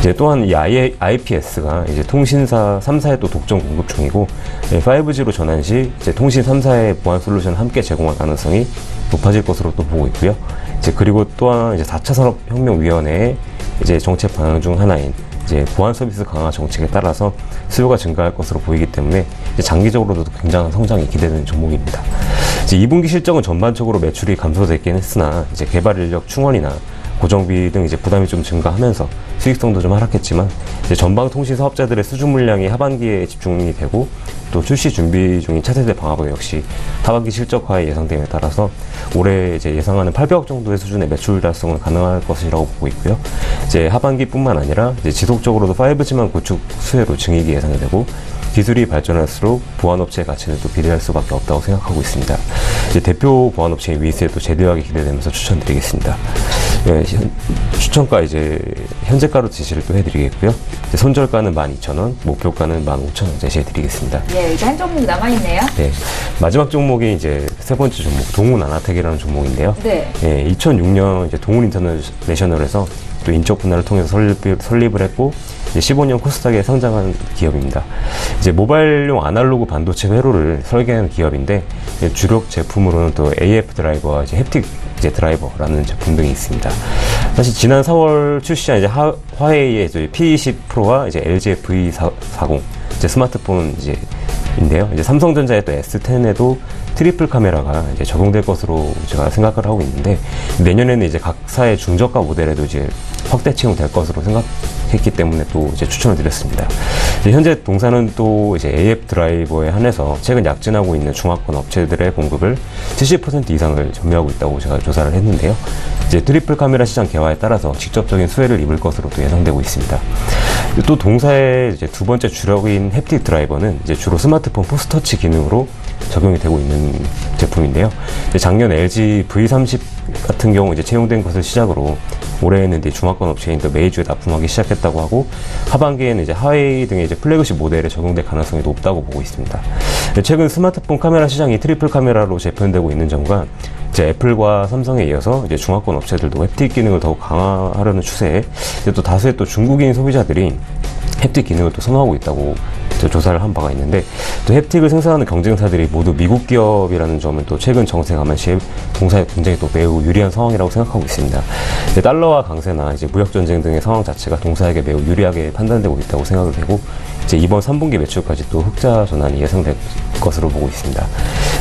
이제 또한 이 IPS가 이제 통신사 3사에 또 독점 공급 중이고 5G로 전환 시 이제 통신 3사의 보안 솔루션을 함께 제공할 가능성이 높아질 것으로 또 보고 있고요. 이제 그리고 또한 이제 4차 산업혁명위원회의 이제 정책 방향 중 하나인 이제 보안 서비스 강화 정책에 따라서 수요가 증가할 것으로 보이기 때문에 이제 장기적으로도 굉장한 성장이 기대되는 종목입니다. 이제 2분기 실적은 전반적으로 매출이 감소됐긴 했으나 이제 개발 인력 충원이나 고정비 등 이제 부담이 좀 증가하면서 수익성도 좀 하락했지만 이제 전방 통신 사업자들의 수주 물량이 하반기에 집중이 되고 또 출시 준비 중인 차세대 방화벽 역시 하반기 실적화에 예상됨에 따라서 올해 이제 예상하는 800억 정도의 수준의 매출 달성은 가능할 것이라고 보고 있고요. 이제 하반기뿐만 아니라 이제 지속적으로도 5G만 구축 수혜로 증익이 예상이 되고 기술이 발전할수록 보안업체의 가치는 또 비례할 수밖에 없다고 생각하고 있습니다. 이제 대표 보안업체인 윈스에 또 재대하기 기대되면서 추천드리겠습니다. 네, 추천가 이제 현재가로 제시를 또 해드리겠고요. 이제 손절가는 12,000원, 목표가는 15,000원 제시해드리겠습니다. 예, 이제 한 종목 남아있네요. 네, 마지막 종목이 이제 세 번째 종목 동훈아나텍이라는 종목인데요. 네. 2006년 이제 동훈 인터내셔널에서 또 인적 분할을 통해서 설립을 했고 이제 15년 코스닥에 상장한 기업입니다. 이제 모바일용 아날로그 반도체 회로를 설계한 기업인데 주력 제품으로는 또 AF 드라이버와 이제 햅틱 이제 드라이버라는 제품 등이 있습니다. 사실 지난 4월 출시한 이제 화웨이의 P20 프로와 이제 LG V40 이제 스마트폰 인데요. 이제 삼성전자의 또 S10에도 트리플 카메라가 이제 적용될 것으로 제가 생각을 하고 있는데 내년에는 이제 각사의 중저가 모델에도 이제 확대 채용될 것으로 생각했기 때문에 또 이제 추천을 드렸습니다. 이제 현재 동사는 또 이제 AF 드라이버에 한해서 최근 약진하고 있는 중화권 업체들의 공급을 70% 이상을 점유하고 있다고 제가 조사를 했는데요. 이제 트리플 카메라 시장 개화에 따라서 직접적인 수혜를 입을 것으로 또 예상되고 있습니다. 또 동사의 이제 두 번째 주력인 햅틱 드라이버는 이제 주로 스마트폰 포스터치 기능으로 적용이 되고 있는 제품인데요. 작년 LG V30 같은 경우 이제 채용된 것을 시작으로 올해에는 이제 중화권 업체인 또 메이주에 납품하기 시작했다고 하고 하반기에는 이제 하웨이 등의 이제 플래그십 모델에 적용될 가능성이 높다고 보고 있습니다. 최근 스마트폰 카메라 시장이 트리플 카메라로 재편되고 있는 점과 이제 애플과 삼성에 이어서 이제 중화권 업체들도 햅틱 기능을 더욱 강화하려는 추세에 또 다수의 또 중국인 소비자들이 햅틱 기능을 또 선호하고 있다고 조사를 한 바가 있는데 또 햅틱을 생산하는 경쟁사들이 모두 미국 기업이라는 점은 또 최근 정세 감안 시에 동사에 굉장히 또 매우 유리한 상황이라고 생각하고 있습니다. 달러화 강세나 이제 무역 전쟁 등의 상황 자체가 동사에게 매우 유리하게 판단되고 있다고 생각이 되고 이제 이번 3분기 매출까지 또 흑자 전환이 예상될 것으로 보고 있습니다.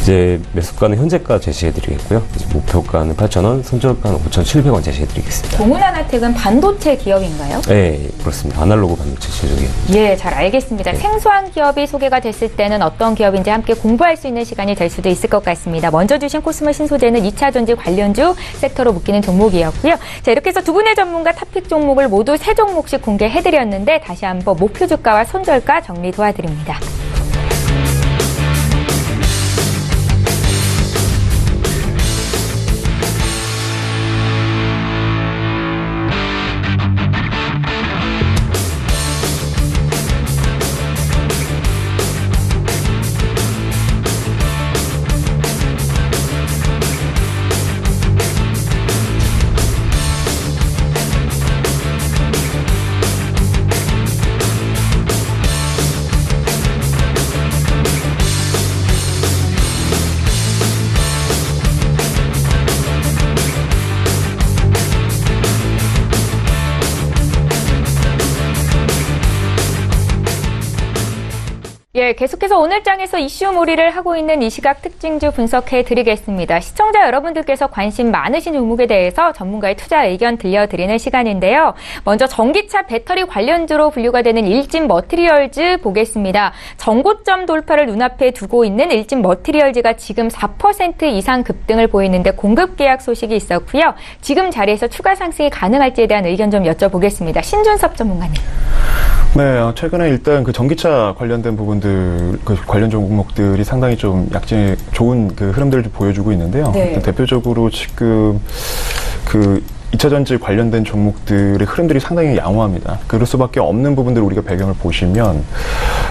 이제 매수가는 현재가 제시해드리겠고요. 이제 목표가는 8,000원, 손절가는 5,700원 제시해드리겠습니다. 동훈아나텍은 반도체 기업인가요? 네, 그렇습니다. 아날로그 반도체 제조기업. 예, 잘 알겠습니다. 네. 생소한 기업이 소개가 됐을 때는 어떤 기업인지 함께 공부할 수 있는 시간이 될 수도 있을 것 같습니다. 먼저 주신 코스모 신소재는 2차 전지 관련주 섹터로 묶이는 종목이었고요. 자, 이렇게 해서 두 분의 전문가 탑픽 종목을 모두 3종목씩 공개해드렸는데 다시 한번 목표 주가와 손절가 정리 도와드립니다. 예, 계속해서 오늘 장에서 이슈몰이를 하고 있는 이 시각 특징주 분석해 드리겠습니다. 시청자 여러분들께서 관심 많으신 종목에 대해서 전문가의 투자 의견 들려드리는 시간인데요. 먼저 전기차 배터리 관련주로 분류가 되는 일진 머티리얼즈 보겠습니다. 전고점 돌파를 눈앞에 두고 있는 일진 머티리얼즈가 지금 4% 이상 급등을 보이는데 공급 계약 소식이 있었고요. 지금 자리에서 추가 상승이 가능할지에 대한 의견 좀 여쭤보겠습니다. 신준섭 전문가님. 네, 최근에 일단 그 전기차 관련된 부분들, 그 관련 종목들이 상당히 좀 약진의 좋은 그 흐름들을 좀 보여주고 있는데요. 네. 대표적으로 지금 그 2차 전지 관련된 종목들의 흐름들이 상당히 양호합니다. 그럴 수밖에 없는 부분들을 우리가 배경을 보시면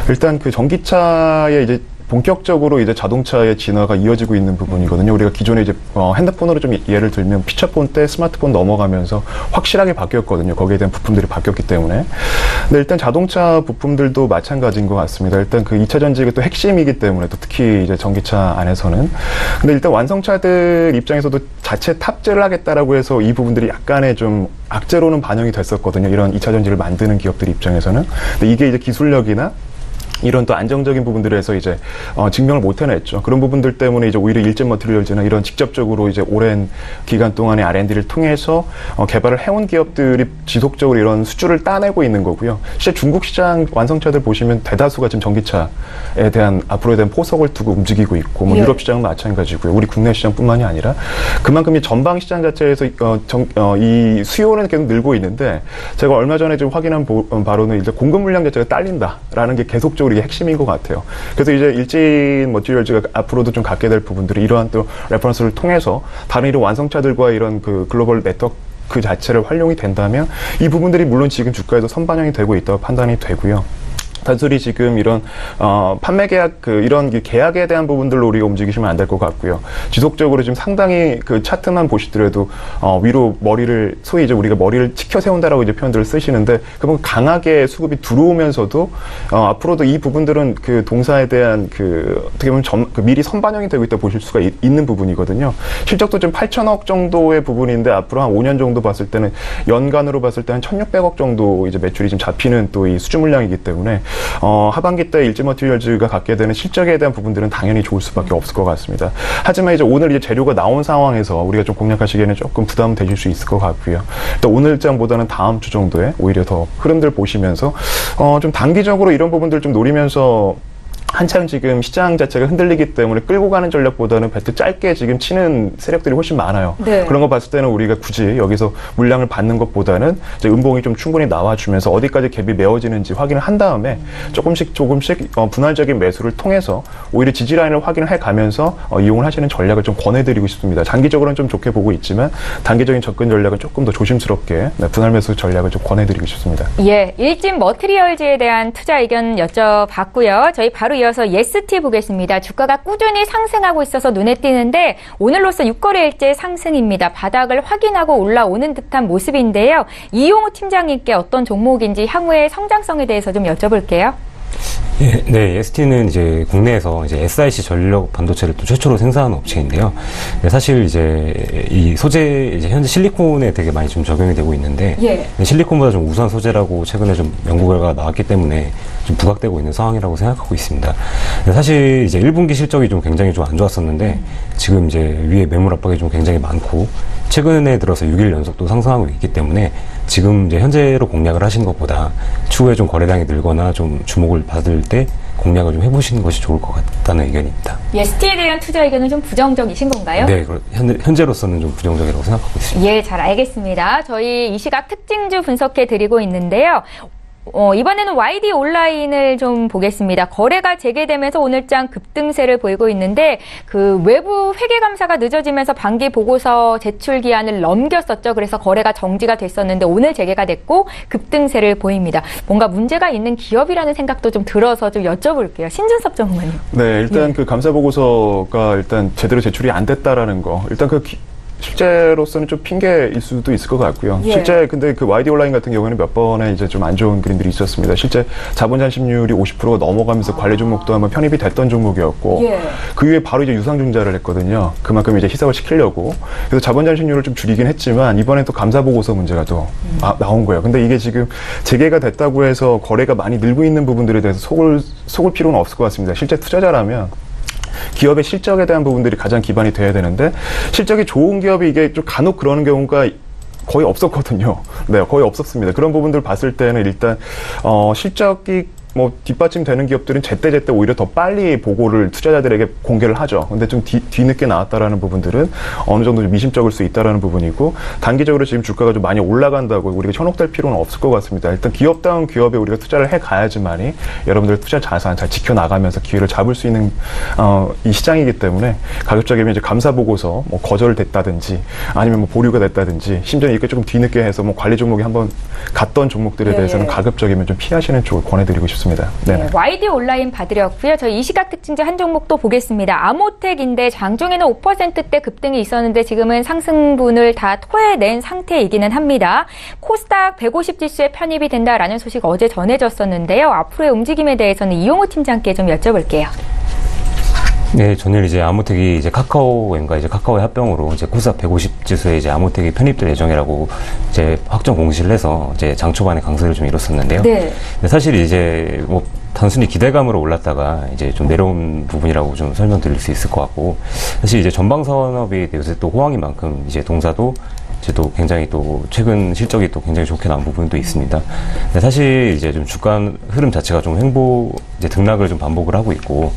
일단 그 전기차의 이제 본격적으로 이제 자동차의 진화가 이어지고 있는 부분이거든요. 우리가 기존에 이제 핸드폰으로 좀 예를 들면 피처폰 때 스마트폰 넘어가면서 확실하게 바뀌었거든요. 거기에 대한 부품들이 바뀌었기 때문에. 근데 일단 자동차 부품들도 마찬가지인 것 같습니다. 일단 그 2차 전지가 또 핵심이기 때문에 또 특히 이제 전기차 안에서는. 근데 일단 완성차들 입장에서도 자체 탑재를 하겠다라고 해서 이 부분들이 약간의 좀 악재로는 반영이 됐었거든요. 이런 2차 전지를 만드는 기업들 입장에서는. 근데 이게 이제 기술력이나 이런 또 안정적인 부분들에서 이제 증명을 못 해냈죠. 그런 부분들 때문에 이제 오히려 일진 머티리얼즈나 이런 직접적으로 이제 오랜 기간 동안의 R&D를 통해서 개발을 해온 기업들이 지속적으로 이런 수주를 따내고 있는 거고요. 실제 중국 시장 완성차들 보시면 대다수가 지금 전기차에 대한 앞으로에 대한 포석을 두고 움직이고 있고, 뭐 예. 유럽 시장은 마찬가지고요. 우리 국내 시장뿐만이 아니라 그만큼 이 전방 시장 자체에서 이 수요는 계속 늘고 있는데, 제가 얼마 전에 좀 확인한 바로는 이제 공급 물량 자체가 딸린다라는 게 계속적으로 이게 핵심인 것 같아요. 그래서 이제 일진 머티리얼즈가 앞으로도 좀 갖게 될 부분들이 이러한 또 레퍼런스를 통해서 다른 이런 완성차들과 이런 그 글로벌 네트워크 그 자체를 활용이 된다면 이 부분들이 물론 지금 주가에도 선반영이 되고 있다고 판단이 되고요. 단순히 지금 이런 판매 계약 이런 계약에 대한 부분들로 우리가 움직이시면 안 될 것 같고요. 지속적으로 지금 상당히 그 차트만 보시더라도 위로 머리를 소위 이제 우리가 머리를 치켜 세운다라고 이제 표현들을 쓰시는데, 그러면 강하게 수급이 들어오면서도 앞으로도 이 부분들은 그 동사에 대한 어떻게 보면 미리 선반영이 되고 있다 보실 수가 있는 부분이거든요. 실적도 좀 8천억 정도의 부분인데 앞으로 한 5년 정도 봤을 때는 연간으로 봤을 때 한 1,600억 정도 이제 매출이 좀 잡히는 또 이 수주 물량이기 때문에 하반기 때 일진 머티리얼즈가 갖게 되는 실적에 대한 부분들은 당연히 좋을 수밖에 없을 것 같습니다. 하지만 이제 오늘 이제 재료가 나온 상황에서 우리가 좀 공략하시기에는 조금 부담되실 수 있을 것 같고요. 또 오늘 장보다는 다음 주 정도에 오히려 더 흐름들 보시면서 좀 단기적으로 이런 부분들 좀 노리면서 한참 지금 시장 자체가 흔들리기 때문에 끌고 가는 전략보다는 배트 짧게 지금 치는 세력들이 훨씬 많아요. 네. 그런 거 봤을 때는 우리가 굳이 여기서 물량을 받는 것보다는 이제 음봉이 좀 충분히 나와주면서 어디까지 갭이 메워지는지 확인을 한 다음에 조금씩 분할적인 매수를 통해서 오히려 지지 라인을 확인을 해가면서 이용을 하시는 전략을 좀 권해드리고 싶습니다. 장기적으로는 좀 좋게 보고 있지만 단기적인 접근 전략은 조금 더 조심스럽게 분할 매수 전략을 좀 권해드리고 싶습니다. 예, 일진 머티리얼즈에 대한 투자 의견 여쭤봤고요. 저희 바로 이어서 예스티 보겠습니다. 주가가 꾸준히 상승하고 있어서 눈에 띄는데 오늘로서 6거래일째 상승입니다. 바닥을 확인하고 올라오는 듯한 모습인데요. 이용우 팀장님께 어떤 종목인지 향후의 성장성에 대해서 좀 여쭤볼게요. 예, 네, ST는 이제 국내에서 이제 SiC 전력 반도체를 또 최초로 생산하는 업체인데요. 네, 사실 이제 이 소재 이제 현재 실리콘에 되게 많이 좀 적용이 되고 있는데, 예. 실리콘보다 좀 우수한 소재라고 최근에 좀 연구 결과가 나왔기 때문에 좀 부각되고 있는 상황이라고 생각하고 있습니다. 네, 사실 이제 1분기 실적이 좀 굉장히 좀 안 좋았었는데 지금 이제 위에 매물 압박이 좀 굉장히 많고 최근에 들어서 6일 연속도 상승하고 있기 때문에 지금 이제 현재로 공략을 하시는 것보다 추후에 좀 거래량이 늘거나 좀 주목을 받을 때 공략을 좀 해보시는 것이 좋을 것 같다는 의견입니다. 예스티에 대한 투자 의견은 좀 부정적이신 건가요? 네, 현재로서는 좀 부정적이라고 생각하고 있습니다. 예, 잘 알겠습니다. 저희 이 시각 특징주 분석해 드리고 있는데요. 이번에는 YD 온라인을 좀 보겠습니다. 거래가 재개되면서 오늘장 급등세를 보이고 있는데 그 외부 회계 감사가 늦어지면서 반기 보고서 제출 기한을 넘겼었죠. 그래서 거래가 정지가 됐었는데 오늘 재개가 됐고 급등세를 보입니다. 뭔가 문제가 있는 기업이라는 생각도 좀 들어서 좀 여쭤볼게요. 신준섭 전문가님. 네, 일단 그 감사 보고서가 일단 제대로 제출이 안 됐다라는 거. 일단 실제로서는 좀 핑계일 수도 있을 것 같고요. 예. 실제 근데 그 YD 온라인 같은 경우에는 몇 번의 이제 좀 안 좋은 그림들이 있었습니다. 실제 자본 잔심률이 50%가 넘어가면서 관리 종목도 한번 편입이 됐던 종목이었고 예. 그 이후에 바로 이제 유상증자를 했거든요. 그만큼 이제 희석을 시키려고. 그래서 자본 잔심률을 좀 줄이긴 했지만 이번에 또 감사 보고서 문제가 또 나온 거예요. 근데 이게 지금 재개가 됐다고 해서 거래가 많이 늘고 있는 부분들에 대해서 속을 필요는 없을 것 같습니다. 실제 투자자라면 기업의 실적에 대한 부분들이 가장 기반이 돼야 되는데 실적이 좋은 기업이 이게 좀 간혹 그러는 경우가 거의 없었거든요. 네, 거의 없었습니다. 그런 부분들 봤을 때는 일단 실적이 뭐 뒷받침되는 기업들은 제때 오히려 더 빨리 보고를 투자자들에게 공개를 하죠. 근데 좀 뒤늦게 나왔다라는 부분들은 어느 정도 좀 미심쩍을 수 있다라는 부분이고 단기적으로 지금 주가가 좀 많이 올라간다고 우리가 현혹될 필요는 없을 것 같습니다. 일단 기업다운 기업에 우리가 투자를 해 가야지만이 여러분들 투자 자산 잘 지켜나가면서 기회를 잡을 수 있는 이 시장이기 때문에 가급적이면 이제 감사 보고서 뭐 거절됐다든지 아니면 뭐 보류가 됐다든지 심지어 이렇게 조금 뒤늦게 해서 뭐 관리 종목이 한번 갔던 종목들에 대해서는 가급적이면 좀 피하시는 쪽을 권해드리고 싶습니다. 네, YD 온라인 봐드렸고요. 저희 이 시각 특징주 한 종목 또 보겠습니다. 아모텍인데 장중에는 5%대 급등이 있었는데 지금은 상승분을 다 토해낸 상태이기는 합니다. 코스닥 150 지수에 편입이 된다라는 소식 어제 전해졌었는데요. 앞으로의 움직임에 대해서는 이용호 팀장께 좀 여쭤볼게요. 네, 전일 이제 아모텍이 이제 카카오엠과 이제 카카오의 합병으로 이제 코스닥 150 지수에 이제 아모텍이 편입될 예정이라고 이제 확정 공시를 해서 이제 장 초반에 강세를 좀 이뤘었는데요. 네. 근데 사실 이제 뭐 단순히 기대감으로 올랐다가 이제 좀 내려온 부분이라고 좀 설명드릴 수 있을 것 같고 사실 이제 전방 산업이 요새 또 호황인 만큼 이제 동사도 이제 또 굉장히 또 최근 실적이 또 굉장히 좋게 나온 부분도 있습니다. 근데 사실 이제 좀 주가 흐름 자체가 좀 이제 등락을 좀 반복을 하고 있고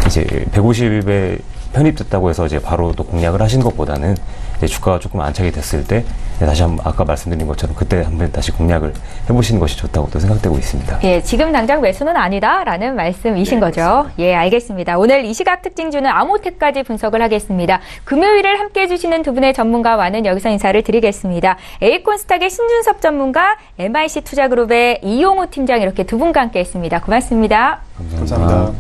이제 150에 편입됐다고 해서 이제 바로 또 공략을 하신 것보다는 이제 주가가 조금 안착이 됐을 때 다시 한번 아까 말씀드린 것처럼 그때 한번 다시 공략을 해보시는 것이 좋다고 또 생각되고 있습니다. 예, 지금 당장 매수는 아니다라는 말씀이신 거죠. 그렇습니다. 예, 알겠습니다. 오늘 이 시각 특징주는 아모텍까지 분석을 하겠습니다. 금요일을 함께해 주시는 두 분의 전문가와는 여기서 인사를 드리겠습니다. 에이콘스탁의 신준섭 전문가, MIC 투자그룹의 이용우 팀장 이렇게 두 분과 함께했습니다. 고맙습니다. 감사합니다.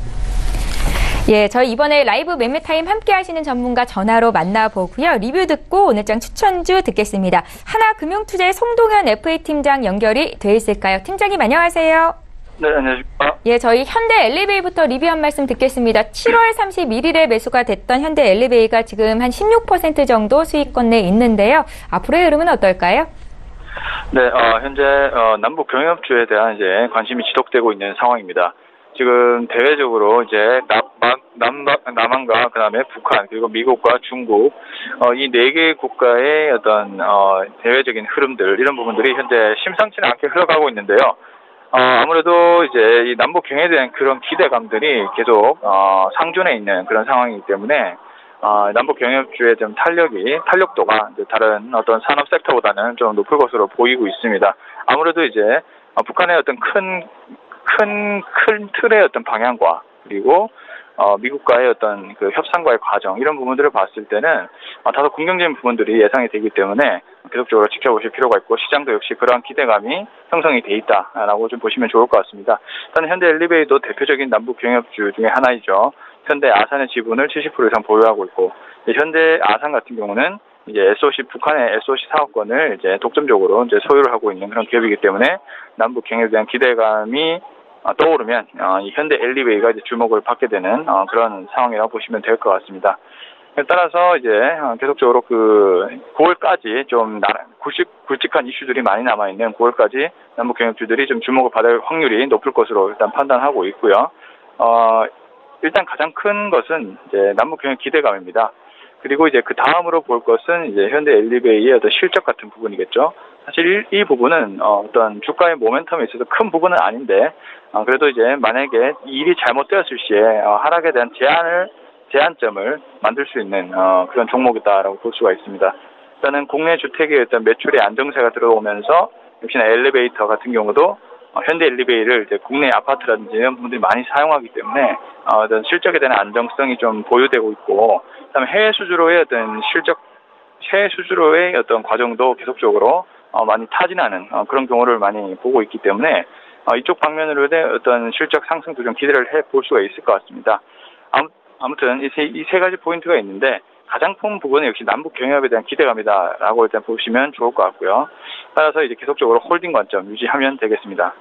예, 저희 이번에 라이브 매매 타임 함께 하시는 전문가 전화로 만나보고요. 리뷰 듣고 오늘장 추천주 듣겠습니다. 하나금융투자의 송동현 FA 팀장 연결이 돼 있을까요? 팀장님 안녕하세요. 네, 안녕하십니까. 예, 저희 현대 엘리베이부터 리뷰 한 말씀 듣겠습니다. 7월 31일에 매수가 됐던 현대 엘리베이가 지금 한 16% 정도 수익권 내에 있는데요. 앞으로의 흐름은 어떨까요? 네, 현재 남북 경협주에 대한 이제 관심이 지속되고 있는 상황입니다. 지금 대외적으로 이제 남한과 그다음에 북한 그리고 미국과 중국 이 네 개의 국가의 어떤 대외적인 흐름들 이런 부분들이 현재 심상치는 않게 흘러가고 있는데요. 아무래도 이제 이 남북 경에 대한 그런 기대감들이 계속 상존해 있는 그런 상황이기 때문에 남북 경협주의 좀 탄력도가 이제 다른 어떤 산업 섹터보다는 좀 높을 것으로 보이고 있습니다. 아무래도 이제 북한의 어떤 큰 틀의 어떤 방향과 그리고 미국과의 어떤 그 협상과의 과정 이런 부분들을 봤을 때는 다소 긍정적인 부분들이 예상이 되기 때문에 계속적으로 지켜보실 필요가 있고 시장도 역시 그러한 기대감이 형성이 돼 있다라고 좀 보시면 좋을 것 같습니다. 일단 현대 엘리베이도 대표적인 남북 경협주 중에 하나이죠. 현대 아산의 지분을 70% 이상 보유하고 있고 현대 아산 같은 경우는 이제 북한의 SOC 사업권을 이제 독점적으로 이제 소유를 하고 있는 그런 기업이기 때문에 남북 경협에 대한 기대감이 떠오르면 이 현대 엘리베이가 이제 주목을 받게 되는 그런 상황이라고 보시면 될 것 같습니다. 따라서 이제 계속적으로 그 9월까지 좀 굵직한 이슈들이 많이 남아 있는 9월까지 남북 경협주들이 좀 주목을 받을 확률이 높을 것으로 일단 판단하고 있고요. 일단 가장 큰 것은 이제 남북 경협 기대감입니다. 그리고 이제 그 다음으로 볼 것은 이제 현대 엘리베이의 어떤 실적 같은 부분이겠죠. 사실 이 부분은 어떤 주가의 모멘텀에 있어서 큰 부분은 아닌데 그래도 이제 만약에 이 일이 잘못되었을 시에 하락에 대한 제한점을 만들 수 있는 그런 종목이다라고 볼 수가 있습니다. 일단은 국내 주택의 어떤 매출의 안정세가 들어오면서 역시나 엘리베이터 같은 경우도 현대 엘리베이를 이제 국내 아파트라든지 이런 분들이 많이 사용하기 때문에 어떤 실적에 대한 안정성이 좀 보유되고 있고, 그다음에 해외 수주로의 어떤 과정도 계속적으로 많이 타진하는 그런 경우를 많이 보고 있기 때문에 이쪽 방면으로의 어떤 실적 상승도 좀 기대를 해볼 수가 있을 것 같습니다. 아무튼 이 세 가지 포인트가 있는데 가장 큰 부분은 역시 남북 경협에 대한 기대감이다라고 일단 보시면 좋을 것 같고요. 따라서 이제 계속적으로 홀딩 관점 유지하면 되겠습니다.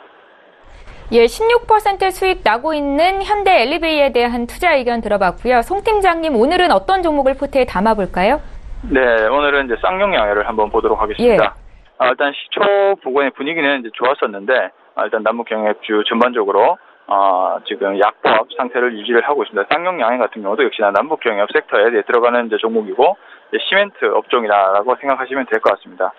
예, 16% 수익 나고 있는 현대 엘리베이에 대한 투자 의견 들어봤고요. 송 팀장님, 오늘은 어떤 종목을 포트에 담아볼까요? 네, 오늘은 이제 쌍용 양해를 한번 보도록 하겠습니다. 예. 일단 시초 부근의 분위기는 이제 좋았었는데, 일단 남북 경협주 전반적으로 지금 약보합 상태를 유지를 하고 있습니다. 쌍용 양해 같은 경우도 역시나 남북 경협 섹터에 들어가는 이제 종목이고, 시멘트 업종이라고 생각하시면 될 것 같습니다.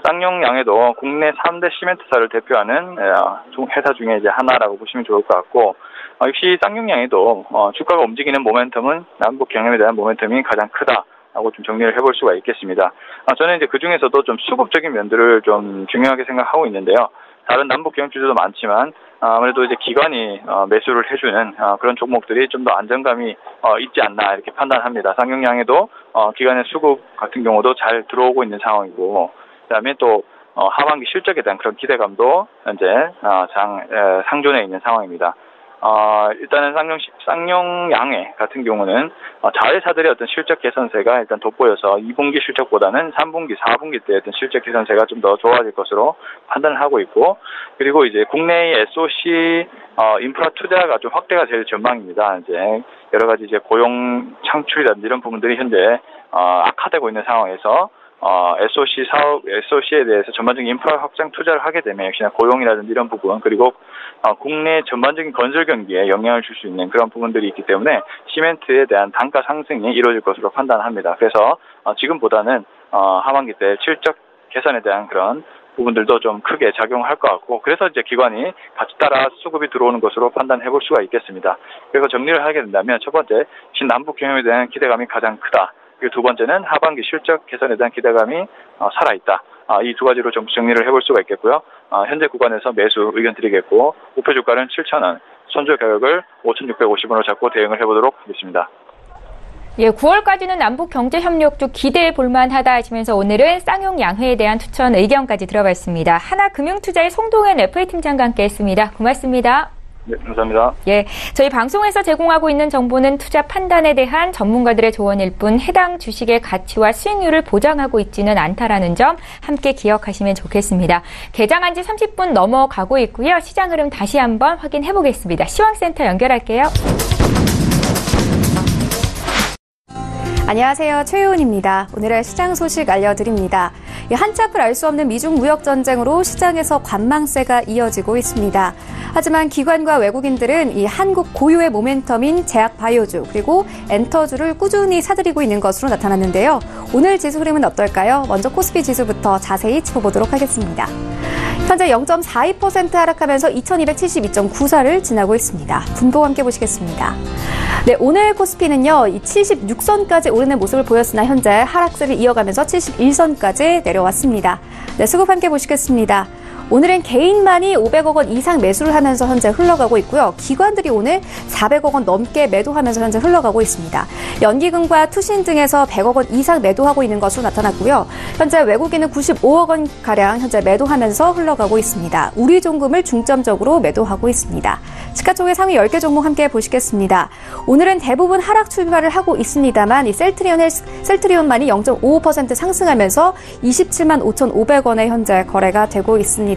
쌍용 양해도 국내 3대 시멘트사를 대표하는 회사 중에 이제 하나라고 보시면 좋을 것 같고, 역시 쌍용 양해도 주가가 움직이는 모멘텀은 남북 경협에 대한 모멘텀이 가장 크다라고 좀 정리를 해볼 수가 있겠습니다. 저는 이제 그 중에서도 좀 수급적인 면들을 좀 중요하게 생각하고 있는데요. 다른 남북 경협주들도 많지만 아무래도 이제 기관이 매수를 해주는 그런 종목들이 좀 더 안정감이 있지 않나 이렇게 판단합니다. 쌍용양에도 기관의 수급 같은 경우도 잘 들어오고 있는 상황이고, 그다음에 또 하반기 실적에 대한 그런 기대감도 현재 상존해 있는 상황입니다. 일단은 쌍용양해 같은 경우는 자회사들의 어떤 실적 개선세가 일단 돋보여서 2분기 실적보다는 3분기, 4분기 때 어떤 실적 개선세가 좀 더 좋아질 것으로 판단을 하고 있고, 그리고 이제 국내의 SOC 인프라 투자가 좀 확대가 될 전망입니다. 이제 여러 가지 이제 고용 창출이라든지 이런 부분들이 현재 악화되고 있는 상황에서 SOC에 대해서 전반적인 인프라 확장 투자를 하게 되면 역시나 고용이라든지 이런 부분, 그리고 국내 전반적인 건설 경기에 영향을 줄 수 있는 그런 부분들이 있기 때문에 시멘트에 대한 단가 상승이 이루어질 것으로 판단합니다. 그래서 지금보다는 하반기 때 실적 개선에 대한 그런 부분들도 좀 크게 작용할 것 같고, 그래서 이제 기관이 같이 따라 수급이 들어오는 것으로 판단해 볼 수가 있겠습니다. 그리고 정리를 하게 된다면 첫 번째, 남북 경협에 대한 기대감이 가장 크다. 그리고 두 번째는 하반기 실적 개선에 대한 기대감이 살아있다. 이 두 가지로 좀 정리를 해볼 수가 있겠고요. 현재 구간에서 매수 의견 드리겠고, 목표 주가는 7,000원, 손절 가격을 5,650원으로 잡고 대응을 해보도록 하겠습니다. 예, 9월까지는 남북 경제 협력 쪽 기대해 볼만하다 하시면서 오늘은 쌍용 양회에 대한 추천 의견까지 들어봤습니다. 하나금융투자의 송동현 FA 팀장과 함께했습니다. 고맙습니다. 네, 감사합니다. 예, 저희 방송에서 제공하고 있는 정보는 투자 판단에 대한 전문가들의 조언일 뿐 해당 주식의 가치와 수익률을 보장하고 있지는 않다라는 점 함께 기억하시면 좋겠습니다. 개장한 지 30분 넘어가고 있고요. 시장 흐름 다시 한번 확인해 보겠습니다. 시황센터 연결할게요. 안녕하세요. 최효은입니다. 오늘의 시장 소식 알려드립니다. 한치 앞을 알 수 없는 미중 무역 전쟁으로 시장에서 관망세가 이어지고 있습니다. 하지만 기관과 외국인들은 이 한국 고유의 모멘텀인 제약 바이오주 그리고 엔터주를 꾸준히 사들이고 있는 것으로 나타났는데요. 오늘 지수 흐름은 어떨까요? 먼저 코스피 지수부터 자세히 짚어보도록 하겠습니다. 현재 0.42% 하락하면서 2272.94를 지나고 있습니다. 분포 함께 보시겠습니다. 네, 오늘 코스피는요, 이 76선까지 오르는 모습을 보였으나 현재 하락세를 이어가면서 71선까지 내려왔습니다. 네, 수급 함께 보시겠습니다. 오늘은 개인만이 500억 원 이상 매수를 하면서 현재 흘러가고 있고요. 기관들이 오늘 400억 원 넘게 매도하면서 현재 흘러가고 있습니다. 연기금과 투신 등에서 100억 원 이상 매도하고 있는 것으로 나타났고요. 현재 외국인은 95억 원가량 현재 매도하면서 흘러가고 있습니다. 우리 종금을 중점적으로 매도하고 있습니다. 시가총액 상위 10개 종목 함께 보시겠습니다. 오늘은 대부분 하락 출발을 하고 있습니다만 이 셀트리온만이 0.55% 상승하면서 27만 5,500원에 현재 거래가 되고 있습니다.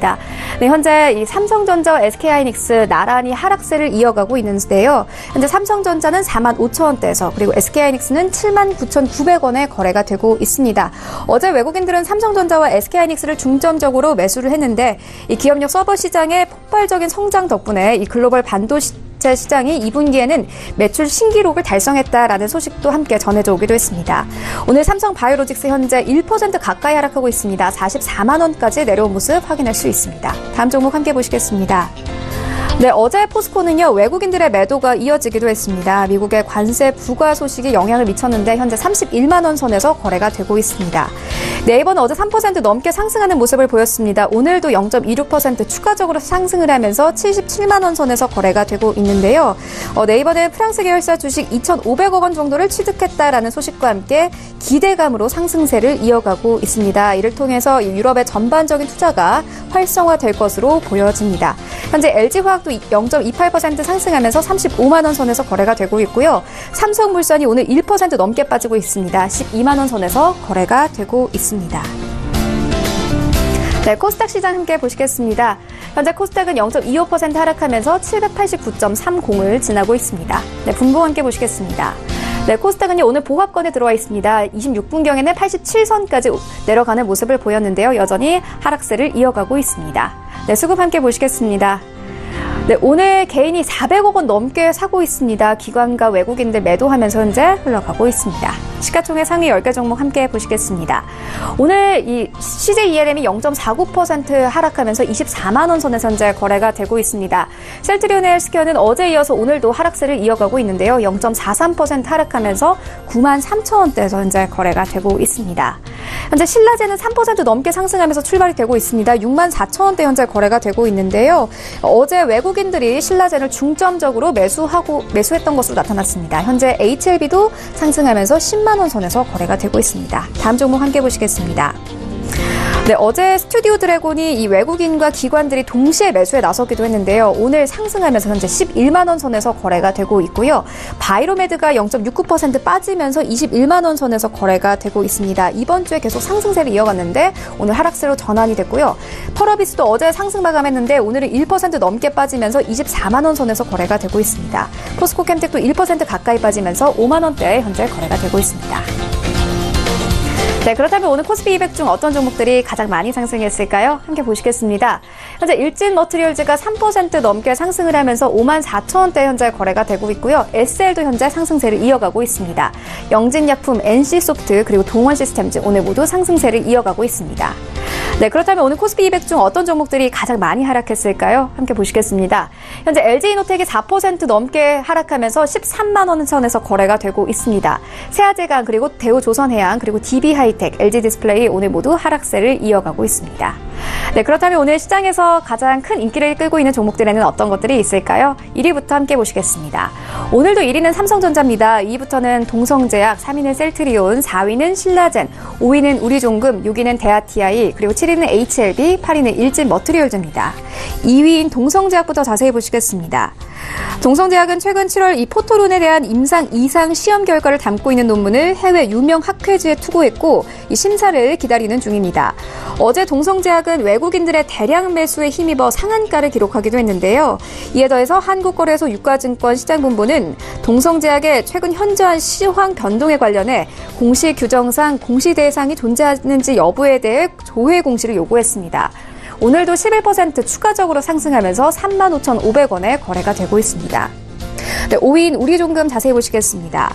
네, 현재 이 삼성전자와 SK하이닉스 나란히 하락세를 이어가고 있는데요. 현재 삼성전자는 4만 5천원대에서 그리고 SK하이닉스는 7만 9,900원에 거래가 되고 있습니다. 어제 외국인들은 삼성전자와 SK하이닉스를 중점적으로 매수를 했는데 이 기업력 서버 시장의 폭발적인 성장 덕분에 이 글로벌 반도체 시장이 2분기에는 매출 신기록을 달성했다라는 소식도 함께 전해져 오기도 했습니다. 오늘 삼성바이오로직스 현재 1% 가까이 하락하고 있습니다. 44만 원까지 내려온 모습 확인할 수 있습니다. 다음 종목 함께 보시겠습니다. 네, 어제 포스코는요, 외국인들의 매도가 이어지기도 했습니다. 미국의 관세 부과 소식이 영향을 미쳤는데 현재 31만 원 선에서 거래가 되고 있습니다. 네이버는 어제 3% 넘게 상승하는 모습을 보였습니다. 오늘도 0.26% 추가적으로 상승을 하면서 77만 원 선에서 거래가 되고 있는데요. 네이버는 프랑스 계열사 주식 2,500억 원 정도를 취득했다라는 소식과 함께 기대감으로 상승세를 이어가고 있습니다. 이를 통해서 유럽의 전반적인 투자가 활성화될 것으로 보여집니다. 현재 LG화학도 또 0.28% 상승하면서 35만 원 선에서 거래가 되고 있고요. 삼성물산이 오늘 1% 넘게 빠지고 있습니다. 12만 원 선에서 거래가 되고 있습니다. 네, 코스닥 시장 함께 보시겠습니다. 현재 코스닥은 0.25% 하락하면서 789.30을 지나고 있습니다. 네, 분봉 함께 보시겠습니다. 네, 코스닥은요, 오늘 보합권에 들어와 있습니다. 26분경에는 87선까지 내려가는 모습을 보였는데요. 여전히 하락세를 이어가고 있습니다. 네, 수급 함께 보시겠습니다. 네, 오늘 개인이 400억 원 넘게 사고 있습니다. 기관과 외국인들 매도하면서 현재 흘러가고 있습니다. 시가총액 상위 10개 종목 함께 보시겠습니다. 오늘 이 CJELM이 0.49% 하락하면서 24만 원 선에서 현재 거래가 되고 있습니다. 셀트리온 헬스케어는 어제 이어서 오늘도 하락세를 이어가고 있는데요. 0.43% 하락하면서 9만 3천 원대에서 현재 거래가 되고 있습니다. 현재 신라제는 3% 넘게 상승하면서 출발이 되고 있습니다. 6만 4천 원대 현재 거래가 되고 있는데요. 어제 외국인들이 신라제를 중점적으로 매수했던 것으로 나타났습니다. 현재 HLB도 상승하면서 10만 원 선에서 거래가 되고 있습니다. 다음 종목 함께 보시겠습니다. 네, 어제 스튜디오 드래곤이 이 외국인과 기관들이 동시에 매수에 나서기도 했는데요. 오늘 상승하면서 현재 11만 원 선에서 거래가 되고 있고요. 바이로메드가 0.69% 빠지면서 21만 원 선에서 거래가 되고 있습니다. 이번 주에 계속 상승세를 이어갔는데 오늘 하락세로 전환이 됐고요. 펄어비스도 어제 상승 마감했는데 오늘은 1% 넘게 빠지면서 24만 원 선에서 거래가 되고 있습니다. 포스코캠텍도 1% 가까이 빠지면서 5만 원대에 현재 거래가 되고 있습니다. 네, 그렇다면 오늘 코스피 200 중 어떤 종목들이 가장 많이 상승했을까요? 함께 보시겠습니다. 현재 일진 머티리얼즈가 3% 넘게 상승을 하면서 5만 4천 원대 현재 거래가 되고 있고요. SL도 현재 상승세를 이어가고 있습니다. 영진약품, NC소프트, 그리고 동원시스템즈 오늘 모두 상승세를 이어가고 있습니다. 네, 그렇다면 오늘 코스피 200 중 어떤 종목들이 가장 많이 하락했을까요? 함께 보시겠습니다. 현재 LG이노텍이 4% 넘게 하락하면서 13만 원 선에서 거래가 되고 있습니다. 세아제강, 그리고 대우조선해양, 그리고 DB하이텍, LG디스플레이 오늘 모두 하락세를 이어가고 있습니다. 네, 그렇다면 오늘 시장에서 가장 큰 인기를 끌고 있는 종목들에는 어떤 것들이 있을까요? 1위부터 함께 보시겠습니다. 오늘도 1위는 삼성전자입니다. 2위부터는 동성제약, 3위는 셀트리온, 4위는 신라젠, 5위는 우리종금, 6위는 대아TI, 그리고 7위는 HLB, 8위는 일진 머티리얼즈입니다. 2위인 동성제약부터 자세히 보시겠습니다. 동성제약은 최근 7월 이 포토론에 대한 임상 2상 시험 결과를 담고 있는 논문을 해외 유명 학회지에 투고했고 이 심사를 기다리는 중입니다. 어제 동성제약은 외국인들의 대량 매수에 힘입어 상한가를 기록하기도 했는데요. 이에 더해서 한국거래소 유가증권 시장본부는 동성제약의 최근 현저한 시황 변동에 관련해 공시 규정상 공시 대상이 존재하는지 여부에 대해 조회 공시를 요구했습니다. 오늘도 11% 추가적으로 상승하면서 35,500원에 거래가 되고 있습니다. 네, 5위인 우리종금 자세히 보시겠습니다.